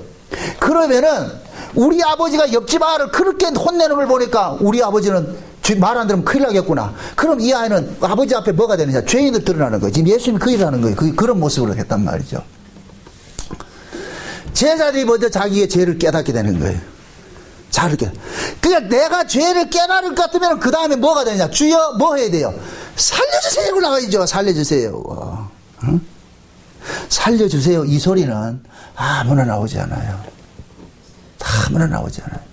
그러면은 우리 아버지가 옆집 아를 그렇게 혼내는 걸 보니까 우리 아버지는 말 안 들으면 큰일 나겠구나. 그럼 이 아이는 아버지 앞에 뭐가 되느냐? 죄인으로 드러나는 거예요. 지금 예수님이 그 일을 하는 거예요. 그런 모습으로 했단 말이죠. 제자들이 먼저 자기의 죄를 깨닫게 되는 거예요. 자를 깨. 그러니까 내가 죄를 깨달을 것 같으면 그 다음에 뭐가 되느냐? 주여 뭐 해야 돼요? 살려주세요. 올라가야죠. 살려주세요. 응? 살려주세요. 이 소리는 아무나 나오지 않아요. 아무나 나오지 않아요.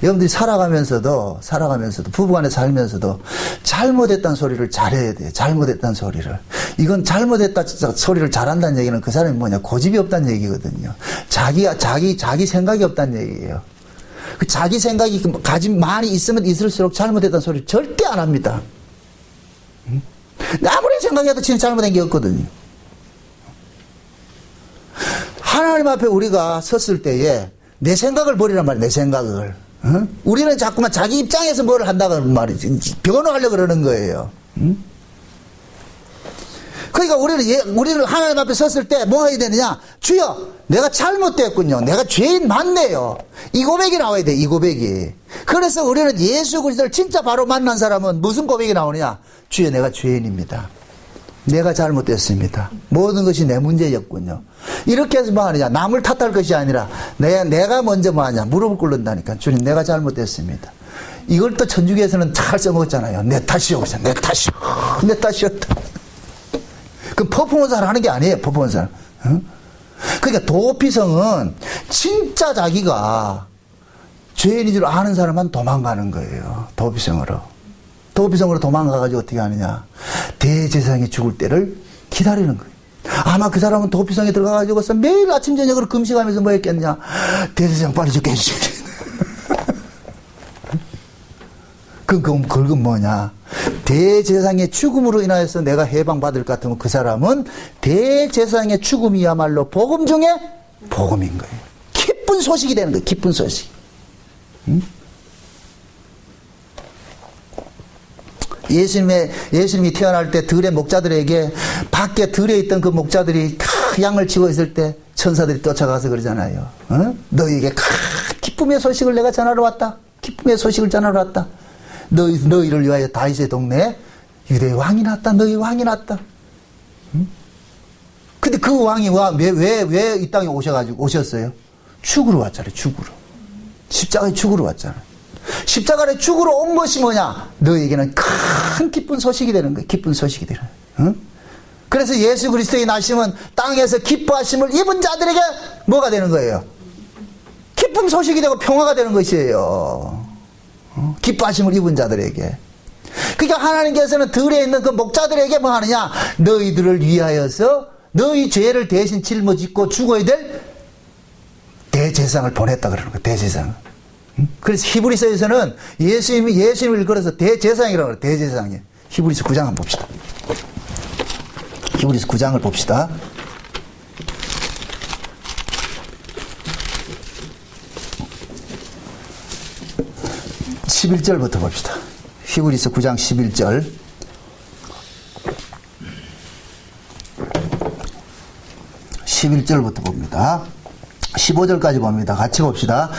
여러분들이 살아가면서도 부부간에 살면서도 잘못했다는 소리를 잘해야 돼요. 잘못했다는 소리를. 이건 잘못했다 소리를 잘한다는 얘기는 그 사람이 뭐냐? 고집이 없다는 얘기거든요. 자기 생각이 없다는 얘기예요. 그 자기 생각이 많이 있으면 있을수록 잘못했다는 소리를 절대 안 합니다. 아무리 생각해도 진짜 잘못된 게 없거든요. 하나님 앞에 우리가 섰을 때에 내 생각을 버리란 말이에요. 내 생각을. 응? 우리는 자꾸만 자기 입장에서 뭘 한다고 말이지. 변호하려고 그러는 거예요. 응? 그러니까 우리는 하나님 앞에 섰을 때 뭐 해야 되느냐? 주여, 내가 잘못됐군요. 내가 죄인 맞네요. 이 고백이 나와야 돼, 이 고백이. 그래서 우리는 예수 그리스도를 진짜 바로 만난 사람은 무슨 고백이 나오느냐? 주여, 내가 죄인입니다. 내가 잘못됐습니다. 모든 것이 내 문제였군요. 이렇게 해서 뭐 하느냐? 남을 탓할 것이 아니라 내가 먼저 뭐 하냐? 무릎을 꿇는다니까. 주님, 내가 잘못됐습니다. 이걸 또 천주교에서는 잘 써먹었잖아요. 내 탓이요. 내 탓이요. 내 탓이었다. 그 퍼포먼스를 하는 게 아니에요. 퍼포먼스를. 응? 그러니까 도피성은 진짜 자기가 죄인인 줄 아는 사람만 도망가는 거예요. 도피성으로 도망가가지고 어떻게 하느냐. 대제사장이 죽을 때를 기다리는 거예요. 아마 그 사람은 도피성에 들어가가지고서 매일 아침 저녁으로 금식하면서 뭐 했겠냐. 대제사장 빨리 죽게 해주세요. 그건 뭐냐. 대제사장의 죽음으로 인하여서 내가 해방받을 것 같으면 그 사람은 대제사장의 죽음이야말로 복음 중에 복음인 거예요. 기쁜 소식이 되는 거예요. 기쁜 소식. 응? 예수님이 태어날 때 들의 목자들에게 밖에 들에 있던 그 목자들이 양을 치고 있을 때 천사들이 쫓아가서 그러잖아요. 어? 너희에게 기쁨의 소식을 내가 전하러 왔다. 기쁨의 소식을 전하러 왔다. 너희를 위하여 다윗의 동네에 유대의 왕이 났다. 너희 왕이 났다. 응? 근데 그 왕이 왜 이 땅에 오셨어요? 죽으러 왔잖아요. 죽으러. 십자가의 죽으러 왔잖아요. 십자가의 죽으러 온 것이 뭐냐? 너에게는 큰 기쁜 소식이 되는 거예요. 기쁜 소식이 되는 거예요. 응? 그래서 예수 그리스도의 나심은 땅에서 기뻐하심을 입은 자들에게 뭐가 되는 거예요? 기쁜 소식이 되고 평화가 되는 것이에요. 기뻐하심을 입은 자들에게. 그러니까 하나님께서는 들에 있는 그 목자들에게 뭐 하느냐? 너희들을 위하여서 너희 죄를 대신 짊어지고 죽어야 될 대제사장을 보냈다 그러는 거예요. 대제사장. 그래서 히브리서에서는 예수님을 일컬어서 대제사장이라고 해요. 대제사장이에요. 히브리서 9장 한번 봅시다. 히브리서 9장을 봅시다. (11절부터) 봅시다. 히브리서 9장 11절. 11절부터 봅니다. 15절까지 봅니다. 같이 봅시다.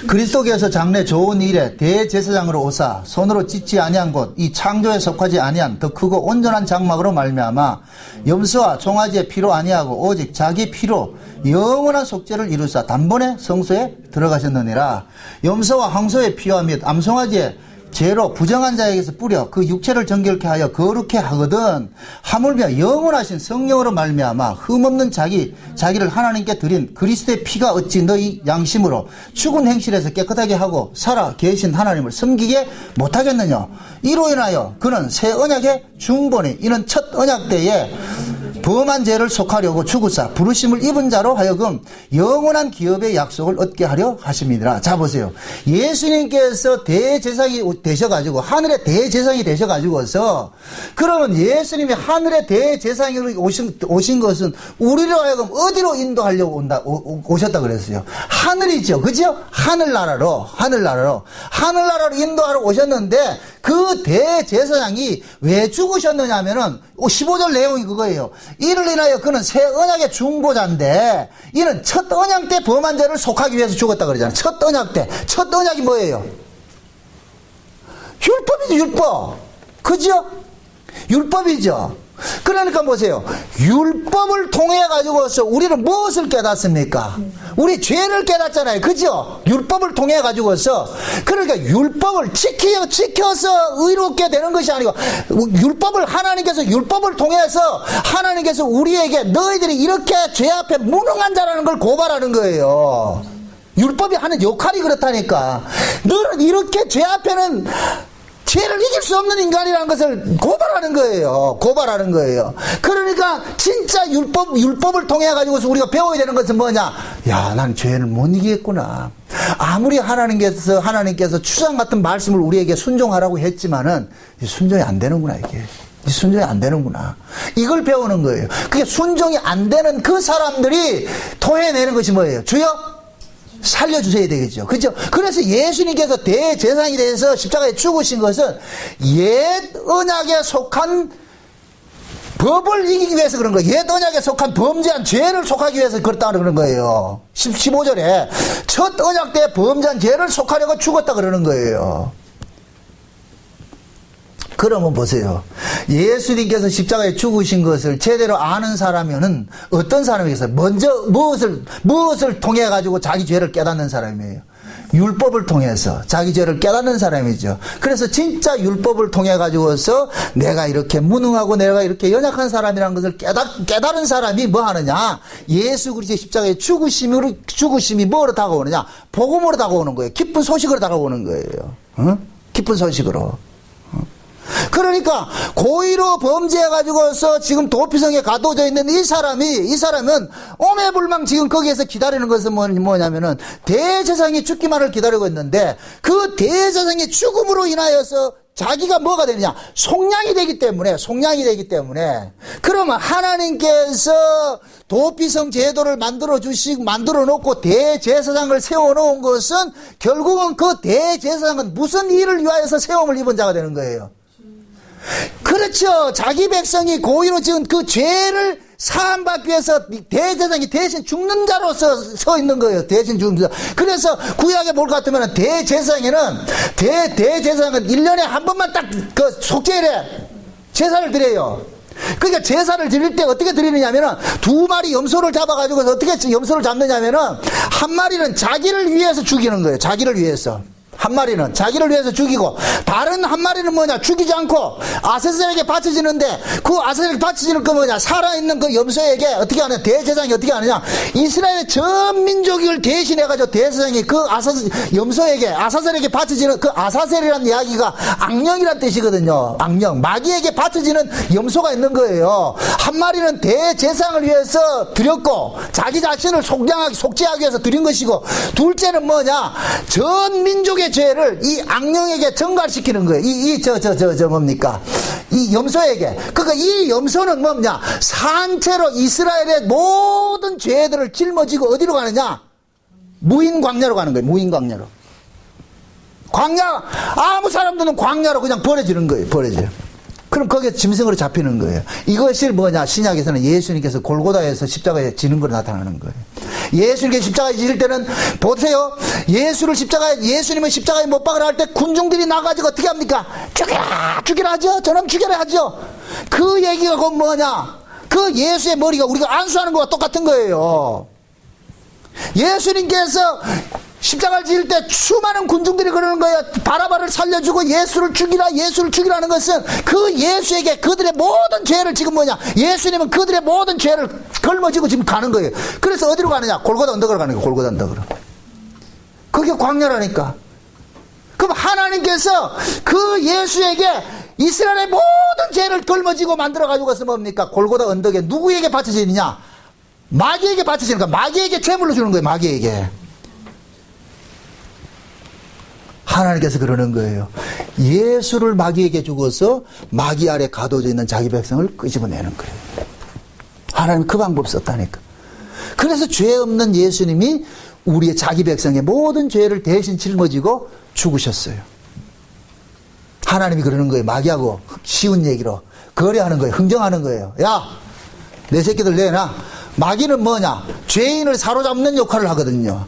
그리스도께서 장래 좋은 일에 대제사장으로 오사 손으로 찢지 아니한 곳 이 창조에 속하지 아니한 더 크고 온전한 장막으로 말미암아 염소와 송아지의 피로 아니하고 오직 자기 피로 영원한 속죄를 이루사 단번에 성소에 들어가셨느니라. 염소와 황소의 피와 및 암송아지의 죄로 부정한 자에게서 뿌려 그 육체를 정결케 하여 거룩해 하거든 하물며 영원하신 성령으로 말미암아 흠없는 자기를 하나님께 드린 그리스도의 피가 어찌 너희 양심으로 죽은 행실에서 깨끗하게 하고 살아 계신 하나님을 섬기게 못하겠느냐. 이로 인하여 그는 새 언약의 중본이 이는 첫 언약 때에 범한 죄를 속하려고 죽으사 부르심을 입은 자로 하여금 영원한 기업의 약속을 얻게 하려 하심이니라. 자 보세요. 예수님께서 대제사장이 되셔가지고 하늘의 대제사장이 되셔가지고서 그러면 예수님이 하늘의 대제사장으로 오신 것은 우리로 하여금 어디로 인도하려고 오셨다 그랬어요. 하늘이죠. 그죠? 하늘나라로 인도하러 오셨는데 그 대제사장이 왜 죽으셨느냐 하면은 15절 내용이 그거예요. 이를 인하여 그는 새 언약의 중보자인데 이는 첫 언약 때 범한 죄를 속하기 위해서 죽었다 그러잖아요. 첫 언약 때. 첫 언약이 뭐예요? 율법이죠, 율법. 그죠? 율법이죠. 그러니까 보세요. 율법을 통해 가지고서 우리는 무엇을 깨닫습니까? 우리 죄를 깨닫잖아요. 그죠? 율법을 통해 가지고서. 그러니까 율법을 지켜서 의롭게 되는 것이 아니고, 율법을 하나님께서 율법을 통해서 하나님께서 우리에게 너희들이 이렇게 죄 앞에 무능한 자라는 걸 고발하는 거예요. 율법이 하는 역할이 그렇다니까. 너는 이렇게 죄 앞에는 죄를 이길 수 없는 인간이라는 것을 고발하는 거예요. 고발하는 거예요. 그러니까 진짜 율법을 통해 가지고서 우리가 배워야 되는 것은 뭐냐? 야, 난 죄를 못 이기겠구나. 아무리 하나님께서 추상 같은 말씀을 우리에게 순종하라고 했지만은 순종이 안 되는구나, 이게. 순종이 안 되는구나. 이걸 배우는 거예요. 그게 순종이 안 되는 그 사람들이 토해내는 것이 뭐예요? 주여 살려주셔야 되겠죠. 그죠? 그래서 예수님께서 대제사장이 돼서 십자가에 죽으신 것은 옛 언약에 속한 법을 이기기 위해서 그런 거예요. 옛 언약에 속한 범죄한 죄를 속하기 위해서 그렇다 그러는 거예요. 15절에 첫 언약 때 범죄한 죄를 속하려고 죽었다 그러는 거예요. 그러면 보세요. 예수님께서 십자가에 죽으신 것을 제대로 아는 사람이면 어떤 사람이겠어요? 먼저 무엇을 통해 가지고 자기 죄를 깨닫는 사람이에요. 율법을 통해서 자기 죄를 깨닫는 사람이죠. 그래서 진짜 율법을 통해 가지고서 내가 이렇게 무능하고 내가 이렇게 연약한 사람이라는 것을 깨달은 사람이 뭐 하느냐? 예수 그리스도의 십자가의 죽으심이 뭐로 다가오느냐? 복음으로 다가오는 거예요. 기쁜 소식으로 다가오는 거예요. 어? 기쁜 소식으로. 그러니까 고의로 범죄해가지고서 지금 도피성에 가둬져 있는 이 사람은 오매불망 지금 거기에서 기다리는 것은 뭐냐면은 대제사장이 죽기만을 기다리고 있는데 그 대제사장의 죽음으로 인하여서 자기가 뭐가 되느냐? 속량이 되기 때문에 그러면 하나님께서 도피성 제도를 만들어 놓고 대제사장을 세워 놓은 것은 결국은 그 대제사장은 무슨 일을 위하여서 세움을 입은 자가 되는 거예요. 그렇죠. 자기 백성이 고의로 지은 그 죄를 사함받기 위해서 대제사장이 대신 죽는 자로서 서 있는 거예요. 대신 죽는 자. 그래서 구약에 뭘 같으면 대제사장은 1년에 한 번만 딱 그 속죄일에 제사를 드려요. 그러니까 제사를 드릴 때 어떻게 드리느냐면은 2마리 염소를 잡아가지고 어떻게 염소를 잡느냐면은 한 마리는 자기를 위해서 죽이는 거예요. 자기를 위해서. 한 마리는 자기를 위해서 죽이고 다른 한 마리는 뭐냐? 죽이지 않고 아세셀에게 바쳐지는데 그 아세셀에게 바쳐지는 그 뭐냐? 살아있는 그 염소에게 어떻게 하냐? 대제사장이 어떻게 하느냐? 이스라엘의 전 민족을 대신해가지고 대제사장이 그 염소에게 아사셀에게 바쳐지는 그 아사셀이라는 이야기가 악령이란 뜻이거든요. 악령. 마귀에게 바쳐지는 염소가 있는 거예요. 한 마리는 대제사장을 위해서 드렸고 자기 자신을 속죄하기 위해서 드린 것이고 둘째는 뭐냐? 전 민족의 죄를 이 악령에게 전갈시키는 거예요. 뭡니까? 이 염소에게. 그러니까 이 염소는 뭐냐? 산채로 이스라엘의 모든 죄들을 짊어지고 어디로 가느냐? 무인광야로 가는 거예요. 무인광야로. 광야, 아무 사람들은 광야로 그냥 버려지는 거예요. 버려져요. 그럼 거기에 짐승으로 잡히는 거예요. 이것이 뭐냐? 신약에서는 예수님께서 골고다에서 십자가에 지는 걸로 나타나는 거예요. 예수님께서 십자가에 지실 때는 보세요. 예수님은 십자가에 못 박으라 할 때 군중들이 나가지고 어떻게 합니까? 죽이라 하죠. 저놈 죽여라 하죠. 그 얘기가 곧 뭐냐? 그 예수의 머리가 우리가 안수하는 거와 똑같은 거예요. 예수님께서 십자가를 지을 때 수많은 군중들이 그러는 거예요. 바라바를 살려주고 예수를 죽이라는 것은 그 예수에게 그들의 모든 죄를 지금 뭐냐? 예수님은 그들의 모든 죄를 걸머지고 지금 가는 거예요. 그래서 어디로 가느냐? 골고다 언덕으로 가는 거예요. 골고다 언덕으로. 그게 광야라니까. 그럼 하나님께서 그 예수에게 이스라엘의 모든 죄를 걸머지고 만들어가지고 가서 뭡니까? 골고다 언덕에 누구에게 바쳐지느냐? 마귀에게 바쳐지니까 마귀에게 제물로 주는 거예요. 마귀에게. 하나님께서 그러는 거예요. 예수를 마귀에게 주고서 마귀 아래 가둬져 있는 자기 백성을 끄집어내는 거예요. 하나님 그 방법 썼다니까. 그래서 죄 없는 예수님이 우리의 자기 백성의 모든 죄를 대신 짊어지고 죽으셨어요. 하나님이 그러는 거예요. 마귀하고 쉬운 얘기로 거래하는 거예요. 흥정하는 거예요. 야, 내 새끼들 내놔. 마귀는 뭐냐? 죄인을 사로잡는 역할을 하거든요.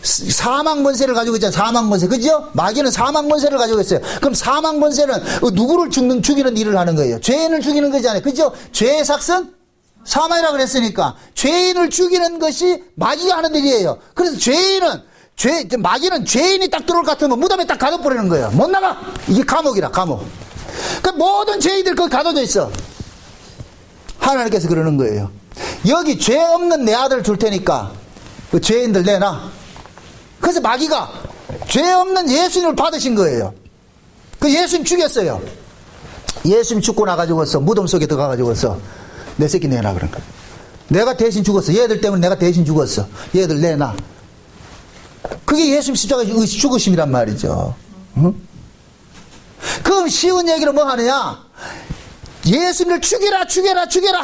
사망 권세를 가지고 있잖아요. 사망 권세. 그죠? 마귀는 사망 권세를 가지고 있어요. 그럼 사망 권세는 누구를 죽이는 일을 하는 거예요. 죄인을 죽이는 거잖아요. 그죠? 죄의 삭은 사망이라고 그랬으니까 죄인을 죽이는 것이 마귀가 하는 일이에요. 그래서 마귀는 죄인이 딱 들어올 것 같으면 무덤에 딱 가둬버리는 거예요. 못 나가. 이게 감옥이라, 감옥. 그 모든 죄인들 거기 가둬져 있어. 하나님께서 그러는 거예요. 여기 죄 없는 내 아들 줄 테니까 그 죄인들 내놔. 그래서 마귀가 죄 없는 예수님을 받으신 거예요. 그 예수님 죽였어요. 예수님 죽고 나가지고서 무덤 속에 들어가가지고서 내 새끼 내놔 그런 거예요. 내가 대신 죽었어. 얘들 때문에 내가 대신 죽었어. 얘들 내놔. 그게 예수님 십자가 죽으심이란 말이죠. 응? 그럼 쉬운 얘기로 뭐 하느냐? 예수님을 죽여라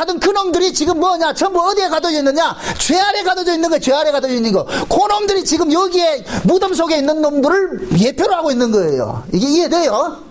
하던 그놈들이 지금 뭐냐? 전부 어디에 가둬져 있느냐? 죄 아래 가둬져 있는 거예요. 죄 아래 가둬져 있는 거. 그놈들이 지금 여기에 무덤 속에 있는 놈들을 예표로 하고 있는 거예요. 이게 이해돼요?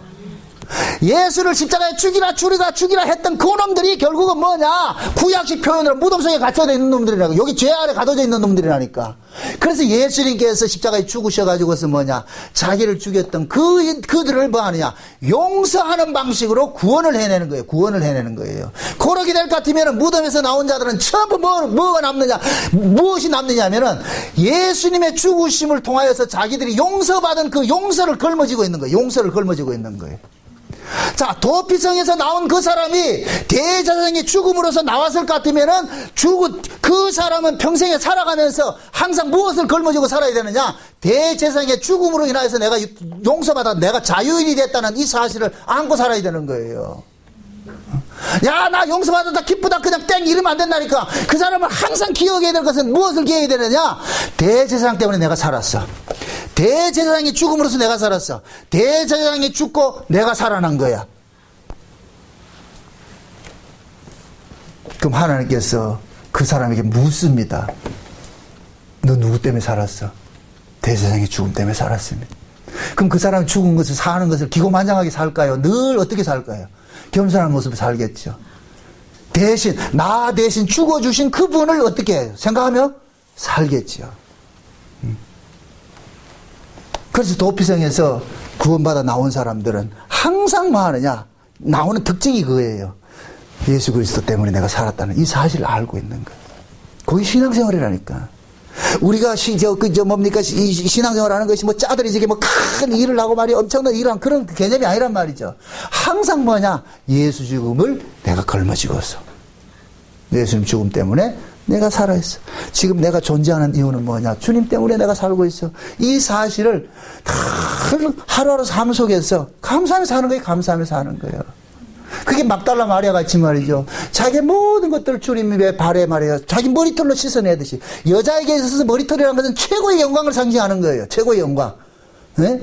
예수를 십자가에 죽이라 했던 그놈들이 결국은 뭐냐? 구약식 표현으로 무덤 속에 갇혀져 있는 놈들이라고. 여기 죄 아래 가둬져 있는 놈들이라니까. 그래서 예수님께서 십자가에 죽으셔가지고서 뭐냐? 자기를 죽였던 그들을 뭐 하느냐? 용서하는 방식으로 구원을 해내는 거예요. 구원을 해내는 거예요. 그러게 될 것 같으면 무덤에서 나온 자들은 전부 뭐가 남느냐? 무엇이 남느냐면은 예수님의 죽으심을 통하여서 자기들이 용서받은 그 용서를 걸머지고 있는 거예요. 용서를 걸머지고 있는 거예요. 자, 도피성에서 나온 그 사람이 대제사장의 죽음으로서 나왔을 것 같으면은 그 사람은 평생에 살아가면서 항상 무엇을 걸머쥐고 살아야 되느냐? 대제사장의 죽음으로 인하여서 내가 용서받아 내가 자유인이 됐다는 이 사실을 안고 살아야 되는 거예요. 야, 나 용서받았다 기쁘다 그냥 땡 이러면 안 된다니까. 그 사람을 항상 기억해야 될 것은 무엇을 기억해야 되느냐? 대제사장 때문에 내가 살았어. 대제사장이 죽음으로써 내가 살았어. 대제사장이 죽고 내가 살아난 거야. 그럼 하나님께서 그 사람에게 묻습니다. 너 누구 때문에 살았어? 대제사장의 죽음 때문에 살았습니다. 그럼 그 사람이 죽은 것을 사는 것을 기고만장하게 살까요? 늘 어떻게 살까요? 겸손한 모습을 살겠죠. 나 대신 죽어주신 그분을 어떻게 해요? 생각하며 살겠죠. 그래서 도피성에서 구원받아 나온 사람들은 항상 뭐 하느냐? 나오는 특징이 그거예요. 예수 그리스도 때문에 내가 살았다는 이 사실을 알고 있는 거예요. 그게 신앙생활이라니까. 우리가 신앙생활 하는 것이 뭐 짜들이지게 뭐 큰 일을 하고 말이야 엄청난 일을 한 그런 개념이 아니란 말이죠. 항상 뭐냐? 예수 죽음을 내가 걸머쥐고서 예수님 죽음 때문에 내가 살아있어. 지금 내가 존재하는 이유는 뭐냐? 주님 때문에 내가 살고 있어. 이 사실을 다 하루하루 삶 속에서 감사하며 사는 거예요. 감사하며 사는 거예요. 그게 막달라 마리아 같이 말이죠. 자기 모든 것들을 주님의 발에 말이에요. 자기 머리털로 씻어내듯이. 여자에게 있어서 머리털이라는 것은 최고의 영광을 상징하는 거예요. 최고의 영광. 네?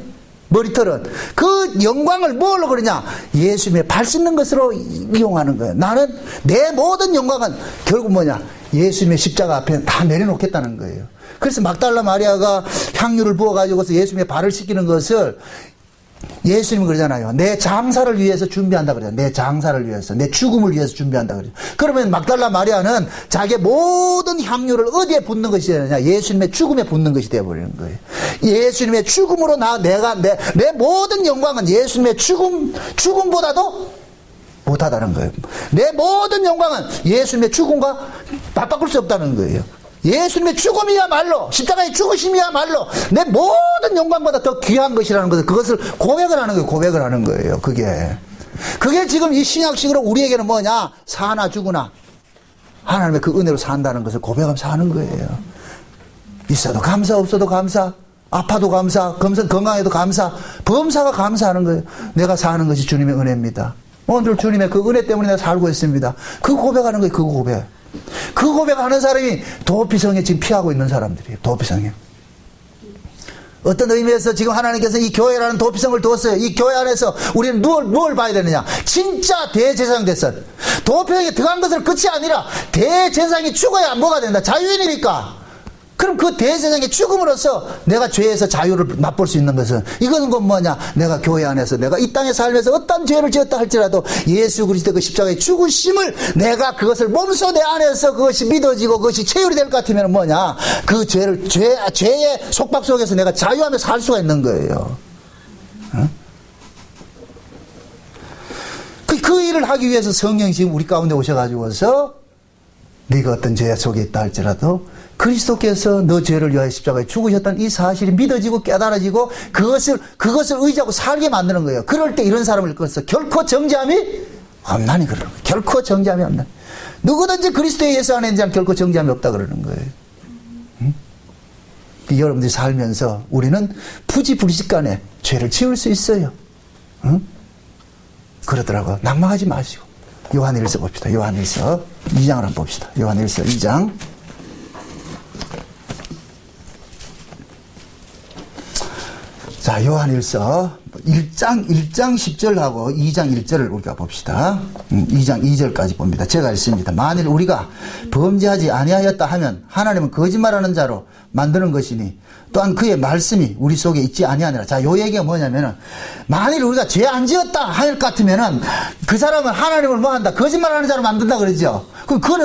머리털은. 그 영광을 뭘로 그러냐? 예수님의 발 씻는 것으로 이용하는 거예요. 나는 내 모든 영광은 결국 뭐냐? 예수님의 십자가 앞에 다 내려놓겠다는 거예요. 그래서 막달라 마리아가 향유를 부어가지고서 예수님의 발을 씻기는 것을 예수님은 그러잖아요. 내 장사를 위해서 준비한다 그래요. 내 장사를 위해서, 내 죽음을 위해서 준비한다 그래요. 그러면 막달라 마리아는 자기의 모든 향유를 어디에 붓는 것이 되느냐? 예수님의 죽음에 붓는 것이 되어버리는 거예요. 예수님의 죽음으로 내 모든 영광은 예수님의 죽음보다도 못하다는 거예요. 내 모든 영광은 예수님의 죽음과 맞바꿀 수 없다는 거예요. 예수님의 죽음이야말로, 십자가의 죽으심이야말로 내 모든 영광보다 더 귀한 것이라는 것을, 그것을 고백을 하는 거예요. 고백을 하는 거예요. 그게 지금 이 신약식으로 우리에게는 뭐냐? 사나 죽으나 하나님의 그 은혜로 산다는 것을 고백하면서 하는 거예요. 있어도 감사, 없어도 감사, 아파도 감사, 건강해도 감사, 범사가 감사하는 거예요. 내가 사는 것이 주님의 은혜입니다. 오늘 주님의 그 은혜 때문에 내가 살고 있습니다. 그 고백하는 거예요. 그 고백. 그 고백하는 사람이 도피성에 지금 피하고 있는 사람들이에요. 도피성에. 어떤 의미에서 지금 하나님께서 이 교회라는 도피성을 두었어요. 이 교회 안에서 우리는 뭘 봐야 되느냐? 진짜 대제사장 됐어. 도피성에 들어간 것을 끝이 아니라 대제사장이 죽어야 뭐가 된다? 자유인이니까. 그럼 그 대제사장의 죽음으로써 내가 죄에서 자유를 맛볼 수 있는 것은 이것은 곧 뭐냐? 내가 교회 안에서 내가 이 땅에 살면서 어떤 죄를 지었다 할지라도 예수 그리스도 그 십자가의 죽으심을 내가 그것을 몸소 내 안에서 그것이 믿어지고 그것이 체휼이 될 것 같으면 뭐냐? 그 죄의 속박 속에서 내가 자유하며 살 수가 있는 거예요. 그 일을 하기 위해서 성령이 지금 우리 가운데 오셔가지고서 네가 어떤 죄 속에 있다 할지라도 그리스도께서 너 죄를 위하여 십자가에 죽으셨다는 이 사실이 믿어지고 깨달아지고 그것을 의지하고 살게 만드는 거예요. 그럴 때 이런 사람을 일컬어서 결코 정죄함이 없나니 그러는 거예요. 결코 정죄함이 없나니. 누구든지 그리스도의 예수 안에 있는 자는 결코 정죄함이 없다 그러는 거예요. 응? 여러분들이 살면서 우리는 부지불식간에 죄를 지을 수 있어요. 응? 그러더라고요. 낙망하지 마시고. 요한일서 봅시다. 요한일서 2장을 한번 봅시다. 요한일서 2장. 자, 요한일서 1장 10절하고 2장 1절을 우리가 봅시다. 2장 2절까지 봅니다. 제가 읽습니다. 만일 우리가 범죄하지 아니하였다 하면 하나님은 거짓말하는 자로 만드는 것이니 또한 그의 말씀이 우리 속에 있지 아니하니라. 자, 요 얘기가 뭐냐면은 만일 우리가 죄 안 지었다 할 것 같으면은 그 사람은 하나님을 뭐 한다? 거짓말하는 자로 만든다 그러죠.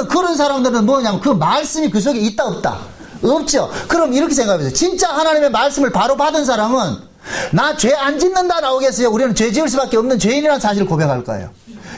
그런 사람들은 뭐냐면 그 말씀이 그 속에 있다 없다? 없죠. 그럼 이렇게 생각해보세요. 진짜 하나님의 말씀을 바로 받은 사람은 나 죄 안 짓는다 나오겠어요? 우리는 죄 지을 수밖에 없는 죄인이라는 사실을 고백할 거예요.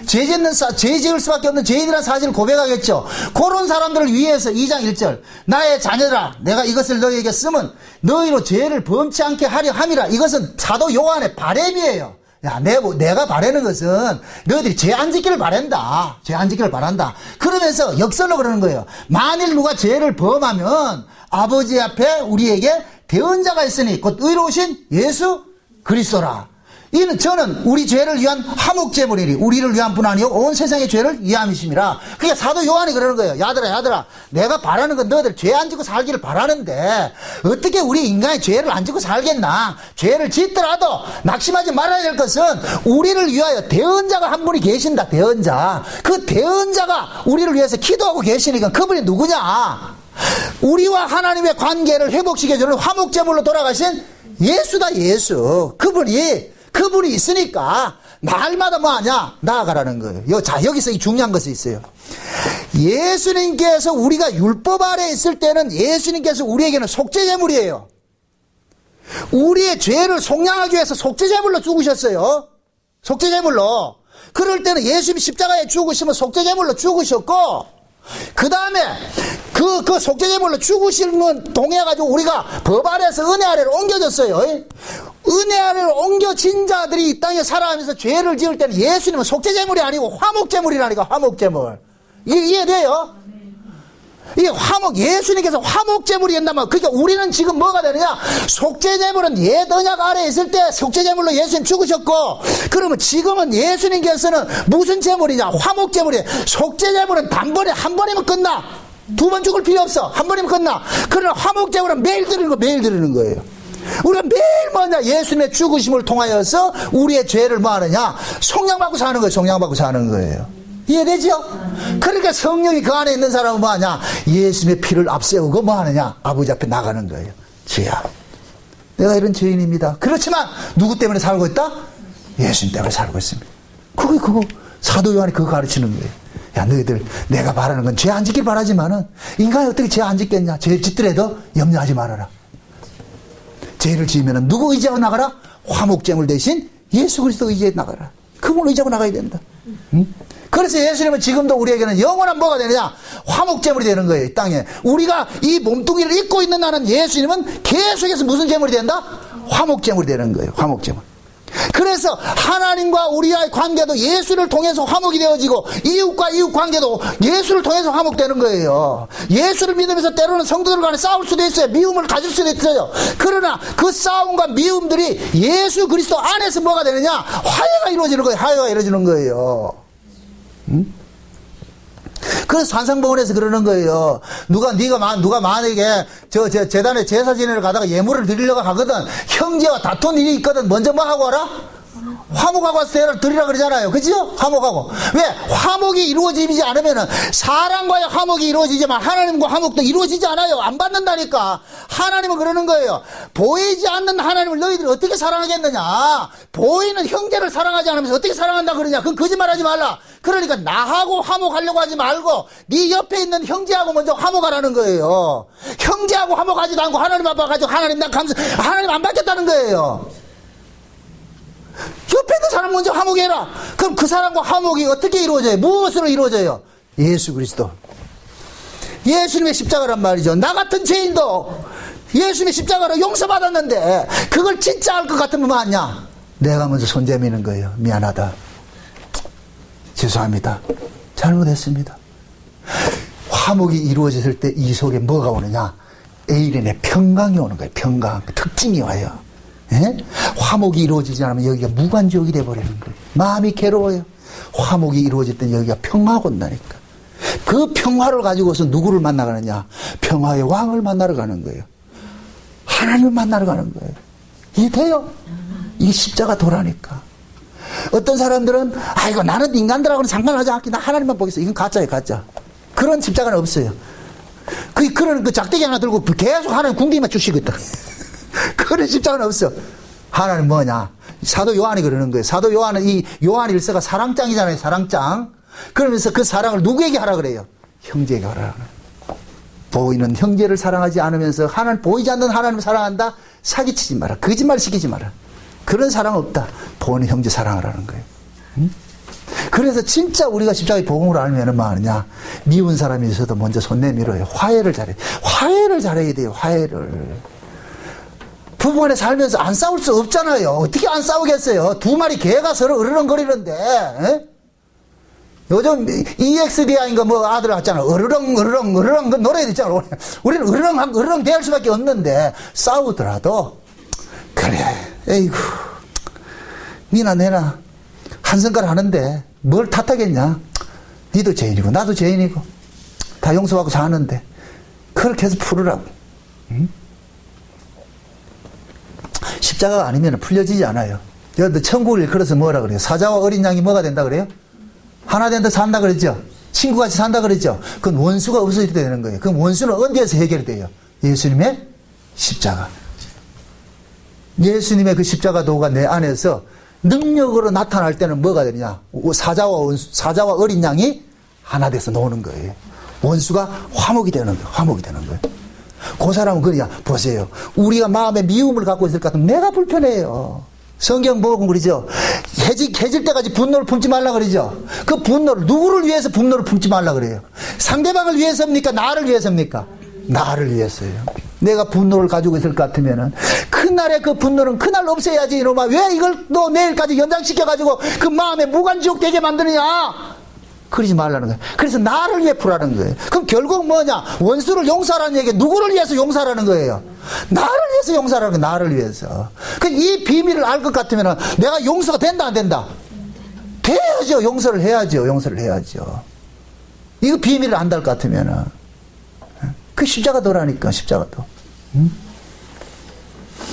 죄 지을 수밖에 없는 죄인이라는 사실을 고백하겠죠. 그런 사람들을 위해서 2장 1절 나의 자녀들아 내가 이것을 너희에게 쓰면 너희로 죄를 범치 않게 하려 함이라. 이것은 사도 요한의 바램이에요. 야, 내가 바라는 것은 너희들이 죄 안 짓기를 바란다. 죄 안 짓기를 바란다. 그러면서 역설로 그러는 거예요. 만일 누가 죄를 범하면 아버지 앞에 우리에게 대언자가 있으니 곧 의로우신 예수 그리스도라. 이는 저는 우리 죄를 위한 화목제물이니 우리를 위한 분 아니요 온 세상의 죄를 위함이심이라. 그게 사도 요한이 그러는 거예요. 야들아 내가 바라는 건 너희들 죄 안 짓고 살기를 바라는데 어떻게 우리 인간이 죄를 안 짓고 살겠나. 죄를 짓더라도 낙심하지 말아야 될 것은 우리를 위하여 대언자가 한 분이 계신다. 대언자. 그 대언자가 우리를 위해서 기도하고 계시니까 그분이 누구냐. 우리와 하나님의 관계를 회복시켜주는 화목제물로 돌아가신 예수다. 예수. 그분이 있으니까 날마다 뭐하냐 나아가라는 거예요. 자, 여기서 이 중요한 것이 있어요. 예수님께서 우리가 율법 아래 있을 때는 예수님께서 우리에게는 속죄제물이에요. 우리의 죄를 속량하기 위해서 속죄제물로 죽으셨어요. 속죄제물로. 그럴 때는 예수님이 십자가에 죽으시면 속죄제물로 죽으셨고 그 다음에 그 속죄제물로 죽으시는 동해가지고 우리가 법 아래에서 은혜 아래로 옮겨졌어요. 은혜 아래로 옮겨진 자들이 이 땅에 살아가면서 죄를 지을 때는 예수님은 속죄제물이 아니고 화목제물이라니까. 화목제물. 이해돼요? 이게 예수님께서 화목제물이 된다면 그러니까 우리는 지금 뭐가 되느냐. 속죄제물은 옛 언약 아래에 있을 때 속죄제물로 예수님 죽으셨고 그러면 지금은 예수님께서는 무슨 제물이냐. 화목제물이에요. 속죄제물은 단번에 한 번이면 끝나. 두 번 죽을 필요 없어. 한 번이면 끝나. 그러나 화목제물은 매일 드리는 거예요. 우리가 매일 뭐냐. 예수님의 죽으심을 통하여서 우리의 죄를 뭐 하느냐. 속량받고 사는 거예요. 속량받고 사는 거예요. 이해되죠? 그러니까 성령이 그 안에 있는 사람은 뭐 하냐. 예수님의 피를 앞세우고 뭐 하느냐. 아버지 앞에 나가는 거예요. 주야 내가 이런 죄인입니다. 그렇지만 누구 때문에 살고 있다? 예수님 때문에 살고 있습니다. 그거 사도 요한이 그거 가르치는 거예요. 야, 너희들 내가 바라는 건 죄 안 짓길 바라지만은 인간이 어떻게 죄 안 짓겠냐. 죄 짓더라도 염려하지 말아라. 죄를 지으면 누구 의지하고 나가라? 화목제물 대신 예수 그리스도 의지해 나가라. 그분을 의지하고 나가야 된다. 응? 그래서 예수님은 지금도 우리에게는 영원한 뭐가 되느냐? 화목제물이 되는 거예요. 이 땅에 우리가 이 몸뚱이를 입고 있는 나는 예수님은 계속해서 무슨 제물이 된다? 화목제물이 되는 거예요. 화목제물. 그래서 하나님과 우리와의 관계도 예수를 통해서 화목이 되어지고 이웃과 이웃 관계도 예수를 통해서 화목되는 거예요. 예수를 믿으면서 때로는 성도들 간에 싸울 수도 있어요. 미움을 가질 수도 있어요. 그러나 그 싸움과 미움들이 예수 그리스도 안에서 뭐가 되느냐? 화해가 이루어지는 거예요. 화해가 이루어지는 거예요. 응? 그래서 산상봉원에서 그러는 거예요. 누가 만약에 재단에 제사 지내러 가다가 예물을 드리려고 하거든. 형제와 다툰 일이 있거든. 먼저 뭐 하고 와라? 화목하고 와서 드리라 그러잖아요. 그죠? 화목하고. 왜? 화목이 이루어지지 않으면은 사람과의 화목이 이루어지지만 하나님과 화목도 이루어지지 않아요. 안 받는다니까. 하나님은 그러는 거예요. 보이지 않는 하나님을 너희들이 어떻게 사랑하겠느냐? 보이는 형제를 사랑하지 않으면서 어떻게 사랑한다 그러냐? 그건 거짓말하지 말라. 그러니까 나하고 화목하려고 하지 말고 네 옆에 있는 형제하고 먼저 화목하라는 거예요. 형제하고 화목하지도 않고 하나님 아빠 가지고 하나님 나 감사 하나님 안 받겠다는 거예요. 옆에 있는 사람 먼저 화목해라. 그럼 그 사람과 화목이 어떻게 이루어져요? 무엇으로 이루어져요? 예수 그리스도. 예수님의 십자가란 말이죠. 나 같은 죄인도 예수님의 십자가로 용서받았는데 그걸 진짜 할 것 같으면 뭐하냐? 내가 먼저 손 내미는 거예요. 미안하다. 죄송합니다. 잘못했습니다. 화목이 이루어졌을 때 이 속에 뭐가 오느냐? 에이렌의 평강이 오는 거예요. 평강. 특징이 와요. 예? 화목이 이루어지지 않으면 여기가 무관지옥이 돼버리는 거예요. 마음이 괴로워요. 화목이 이루어질 때 여기가 평화가 온다니까. 그 평화를 가지고서 누구를 만나가느냐? 평화의 왕을 만나러 가는 거예요. 하나님을 만나러 가는 거예요. 이해돼요? 이게 십자가 도라니까. 어떤 사람들은 아이고 나는 인간들하고는 상관하지 않게 나 하나님만 보겠어. 이건 가짜예요. 가짜. 그런 십자가는 없어요. 그런 그 작대기 하나 들고 계속 하나님 궁디만 주시고 있다. 그런 십자가는 없어. 하나님 뭐냐? 사도 요한이 그러는 거예요. 사도 요한은 이 요한 일서가 사랑장이잖아요. 사랑장. 그러면서 그 사랑을 누구에게 하라 그래요? 형제에게 하라. 보이는 형제를 사랑하지 않으면서 하나님 보이지 않는 하나님을 사랑한다? 사기치지 마라. 거짓말 시키지 마라. 그런 사랑 없다. 보이는 형제 사랑하라는 거예요. 응? 그래서 진짜 우리가 십자가의 복음을 알면 뭐 하느냐? 미운 사람이 있어도 먼저 손 내밀어요. 화해를 잘해. 화해를 잘해야 돼요. 화해를. 부부간에 살면서 안 싸울 수 없잖아요. 어떻게 안 싸우겠어요? 두 마리 개가 서로 으르렁거리는데. 에? 요즘 EXDI인가 뭐 아들 왔잖아. 으르렁 그 노래 있잖아. 우리는 으르렁 대할 수밖에 없는데 싸우더라도 그래. 에이구 니나 내나 한 손가락 하는데 뭘 탓하겠냐? 니도 죄인이고 나도 죄인이고 다 용서하고 사는데 그렇게 해서 풀으라고. 응? 십자가가 아니면 풀려지지 않아요. 여러분들 천국을 일컬어서 뭐라 그래요? 사자와 어린 양이 뭐가 된다 그래요? 하나 된다 산다 그랬죠? 친구같이 산다 그랬죠? 그건 원수가 없어질 때 되는 거예요. 그럼 원수는 어디에서 해결이 돼요? 예수님의 십자가. 예수님의 그 십자가 도가 내 안에서 능력으로 나타날 때는 뭐가 되느냐? 사자와 어린 양이 하나 돼서 노는 거예요. 원수가 화목이 되는 거예요. 화목이 되는 거예요. 그 사람은 그냥 보세요. 우리가 마음에 미움을 갖고 있을 것 같으면 내가 불편해요. 성경 보고 그러죠. 해질 때까지 분노를 품지 말라 그러죠. 그 분노를 누구를 위해서 분노를 품지 말라 그래요. 상대방을 위해서입니까? 나를 위해서입니까? 나를 위해서요. 내가 분노를 가지고 있을 것 같으면은 그날의 그 분노는 그날 없애야지. 이놈아 왜 이걸 또 내일까지 연장시켜 가지고 그 마음에 무관지옥 되게 만드느냐? 그러지 말라는 거예요. 그래서 나를 위해 풀라는 거예요. 그럼 결국 뭐냐? 원수를 용서하라는 얘기 누구를 위해서 용서하라는 거예요? 나를 위해서 용서하라는 거예요. 나를 위해서. 이 비밀을 알 것 같으면 내가 용서가 된다 안 된다? 돼야죠. 용서를 해야죠. 용서를 해야죠. 이거 비밀을 안달 것 같으면 그 십자가 도라니까. 십자가도.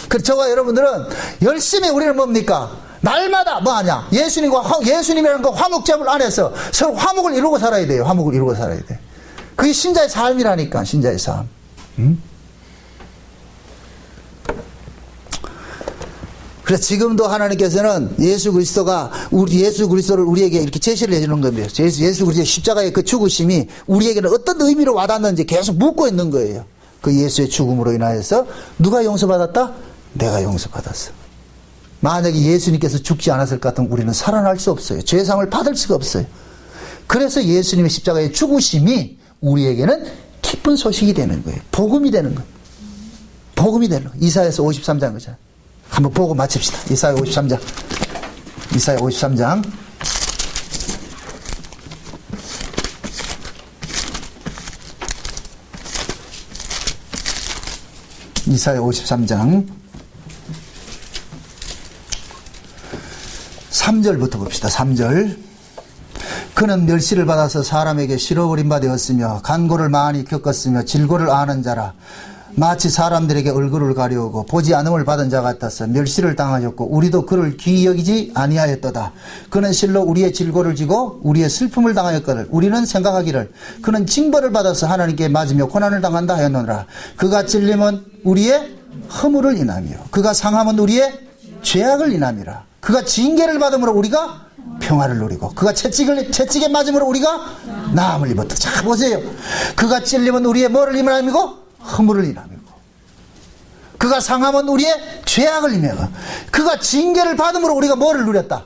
그래서 저와 여러분들은 열심히 우리는 뭡니까? 날마다 뭐하냐? 예수님이라는 그 화목제물 안에서 서로 화목을 이루고 살아야 돼요. 화목을 이루고 살아야 돼. 그게 신자의 삶이라니까. 신자의 삶. 그래서 지금도 하나님께서는 예수 그리스도를 우리에게 이렇게 제시를 해주는 겁니다. 예수 그리스도의 십자가의 그 죽으심이 우리에게는 어떤 의미로 와닿는지 계속 묻고 있는 거예요. 그 예수의 죽음으로 인하여서 누가 용서받았다? 내가 용서받았어. 만약에 예수님께서 죽지 않았을 것 같으면 우리는 살아날 수 없어요. 죄상을 받을 수가 없어요. 그래서 예수님의 십자가의 죽으심이 우리에게는 기쁜 소식이 되는 거예요. 복음이 되는 거예요. 복음이 되는 거예요. 이사야서 53장 거잖아요. 한번 보고 마칩시다. 이사야 53장. 이사야 53장. 이사야 53장 3절부터 봅시다. 3절. 그는 멸시를 받아서 사람에게 실어버린 바 되었으며 간고를 많이 겪었으며 질고를 아는 자라. 마치 사람들에게 얼굴을 가리우고 보지 않음을 받은 자 같아서 멸시를 당하셨고 우리도 그를 귀히 여기지 아니하였도다. 그는 실로 우리의 질고를 지고 우리의 슬픔을 당하였거늘 우리는 생각하기를 그는 징벌을 받아서 하나님께 맞으며 고난을 당한다 하였노라. 그가 찔림은 우리의 허물을 인하며 그가 상함은 우리의 죄악을 인함이라. 그가 징계를 받음으로 우리가 평화를 누리고 그가 채찍에 맞음으로 우리가 나음을 입었다. 자 보세요. 그가 찔림은 우리의 뭐를 인함이고 허물을 인함이고 그가 상함은 우리의 죄악을 인하여 그가 징계를 받음으로 우리가 뭐를 누렸다?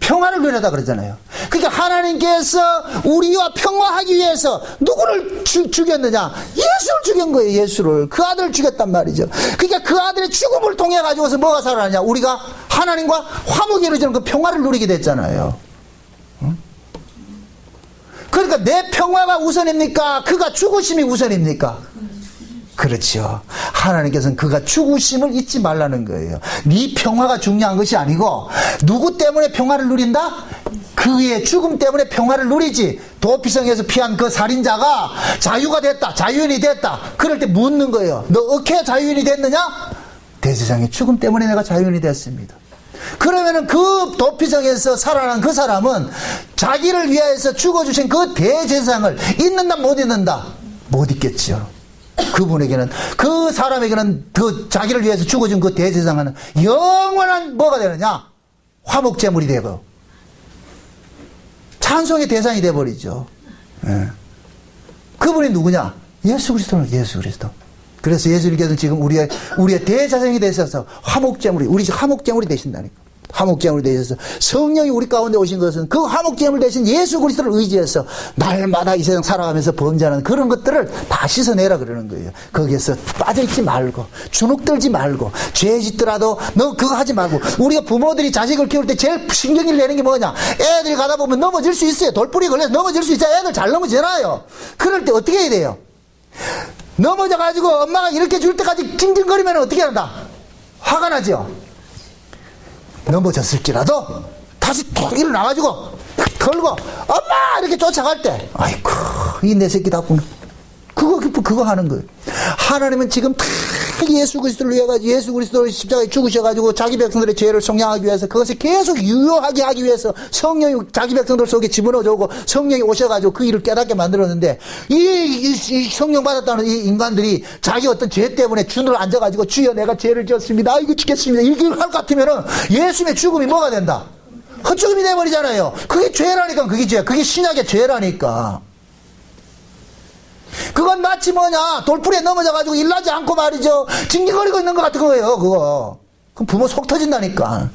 평화를 누렸다 그러잖아요. 그러니까 하나님께서 우리와 평화하기 위해서 누구를 죽였느냐? 예수를 죽인 거예요. 예수를. 그 아들을 죽였단 말이죠. 그러니까 그 아들의 죽음을 통해 가지고서 뭐가 살아나냐? 우리가 하나님과 화목이 이루어지는 그 평화를 누리게 됐잖아요. 응? 그러니까 내 평화가 우선입니까? 그가 죽으심이 우선입니까? 그렇죠. 하나님께서는 그가 죽으심을 잊지 말라는 거예요. 네 평화가 중요한 것이 아니고 누구 때문에 평화를 누린다? 그의 죽음 때문에 평화를 누리지. 도피성에서 피한 그 살인자가 자유가 됐다, 자유인이 됐다. 그럴 때 묻는 거예요. 너 어떻게 자유인이 됐느냐? 대제사장의 죽음 때문에 내가 자유인이 됐습니다. 그러면은 그 도피성에서 살아난 그 사람은 자기를 위하여서 죽어주신 그 대제사장을 잊는다 못 잊는다? 못 잊겠죠. 그분에게는 그 사람에게는 그 자기를 위해서 죽어준 그 대제사장은 영원한 뭐가 되느냐? 화목제물이 되고 찬송의 대상이 되어버리죠. 예. 그분이 누구냐? 예수 그리스도는 예수 그리스도. 그래서 예수님께서는 지금 우리의 대제사장이 되셔서 화목제물이 우리 화목제물이 되신다니까. 화목제물이 되셔서 성령이 우리 가운데 오신 것은 그 화목제물 되신 예수 그리스도를 의지해서 날마다 이 세상 살아가면서 범죄하는 그런 것들을 다 씻어내라 그러는 거예요. 거기에서 빠져있지 말고 주눅들지 말고 죄 짓더라도 너 그거 하지 말고. 우리가 부모들이 자식을 키울 때 제일 신경을 내는 게 뭐냐? 애들이 가다 보면 넘어질 수 있어요. 돌뿌리 걸려서 넘어질 수 있어요. 애들 잘 넘어지나요? 그럴 때 어떻게 해야 돼요? 넘어져가지고 엄마가 이렇게 줄 때까지 찡찡거리면 어떻게 한다? 화가 나죠? 넘어졌을지라도 다시 툭 일어나가지고 털고 엄마 이렇게 쫓아갈 때 아이고 이 내 새끼 닭구나 그거 하는 거예요. 하나님은 지금 다 예수 그리스도를 위해 가지고 예수 그리스도를 십자가에 죽으셔가지고 자기 백성들의 죄를 속량하기 위해서 그것을 계속 유효하게 하기 위해서 성령이 자기 백성들 속에 집어넣어주고 성령이 오셔가지고 그 일을 깨닫게 만들었는데 이 성령 받았다는 이 인간들이 자기 어떤 죄 때문에 주눅을 앉아가지고 주여 내가 죄를 지었습니다. 아이고 죽겠습니다. 이렇게 할 것 같으면은 예수님의 죽음이 뭐가 된다? 헛죽음이 돼버리잖아요. 그게 죄라니까. 그게 죄. 그게 신약의 죄라니까. 그건 마치 뭐냐 돌풀이에 넘어져가지고 일나지 않고 말이죠 징징거리고 있는 것 같은 거예요. 그거 그럼 부모 속 터진다니까.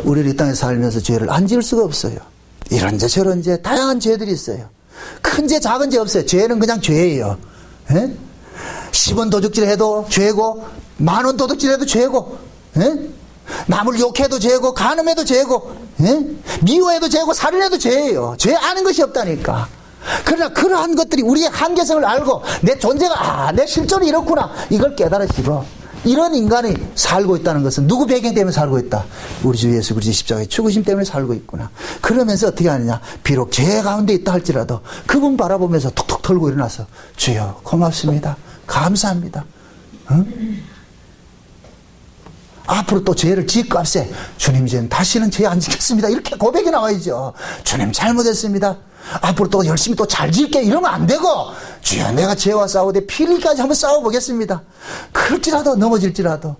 우리는 이 땅에 살면서 죄를 안 지을 수가 없어요. 이런 죄 저런 죄 다양한 죄들이 있어요. 큰 죄 작은 죄 없어요. 죄는 그냥 죄예요. 에? 10원 도둑질 해도 죄고 10,000원 도둑질 해도 죄고 에? 남을 욕해도 죄고 간음해도 죄고 에? 미워해도 죄고 살인해도 죄예요. 죄 아는 것이 없다니까. 그러나 그러한 것들이 우리의 한계성을 알고 내 존재가 내 실존이 이렇구나 이걸 깨달으시고 이런 인간이 살고 있다는 것은 누구 배경 때문에 살고 있다? 우리 주 예수 그리스도 십자가의 죽으심 때문에 살고 있구나. 그러면서 어떻게 하느냐? 비록 죄 가운데 있다 할지라도 그분 바라보면서 톡톡 털고 일어나서 주여 고맙습니다. 감사합니다. 응? 앞으로 또 죄를 지을 값에 주님 이제는 다시는 죄 안 지켰습니다. 이렇게 고백이 나와야죠. 주님 잘못했습니다. 앞으로 또 열심히 또 잘 지을게 이러면 안 되고 주여 내가 죄와 싸우되 피리까지 한번 싸워보겠습니다. 그럴지라도 넘어질지라도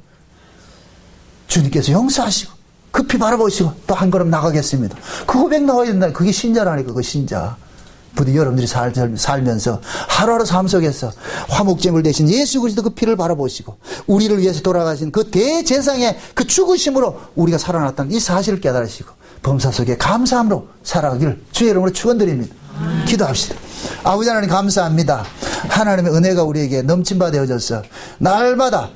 주님께서 용서하시고 급히 바라보시고 또 한 걸음 나가겠습니다. 그 고백 나와야 된다. 그게 신자라니까. 그거 신자. 부디 여러분들이 살면서 하루하루 삶 속에서 화목제물 대신 예수 그리스도 그 피를 바라보시고 우리를 위해서 돌아가신 그 대제사장의 그 죽으심으로 우리가 살아났다는 이 사실을 깨달으시고 범사 속에 감사함으로 살아가기를 주의 이름으로 축원드립니다. 기도합시다. 아버지 하나님 감사합니다. 하나님의 은혜가 우리에게 넘침바 되어져서 날마다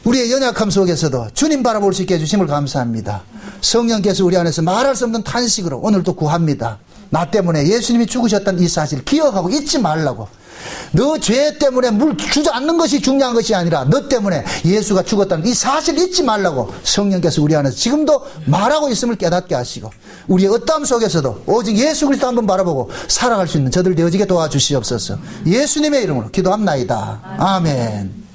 우리의 연약함 속에서도 주님 바라볼 수 있게 해주심을 감사합니다. 성령께서 우리 안에서 말할 수 없는 탄식으로 오늘도 구합니다. 나 때문에 예수님이 죽으셨다는 이 사실 기억하고 잊지 말라고. 너 죄 때문에 물 주저앉는 것이 중요한 것이 아니라 너 때문에 예수가 죽었다는 이 사실 잊지 말라고 성령께서 우리 안에서 지금도 말하고 있음을 깨닫게 하시고, 우리의 어떠함 속에서도 오직 예수 그리스도 한번 바라보고 살아갈 수 있는 저들 되어지게 도와주시옵소서. 예수님의 이름으로 기도합나이다. 아멘.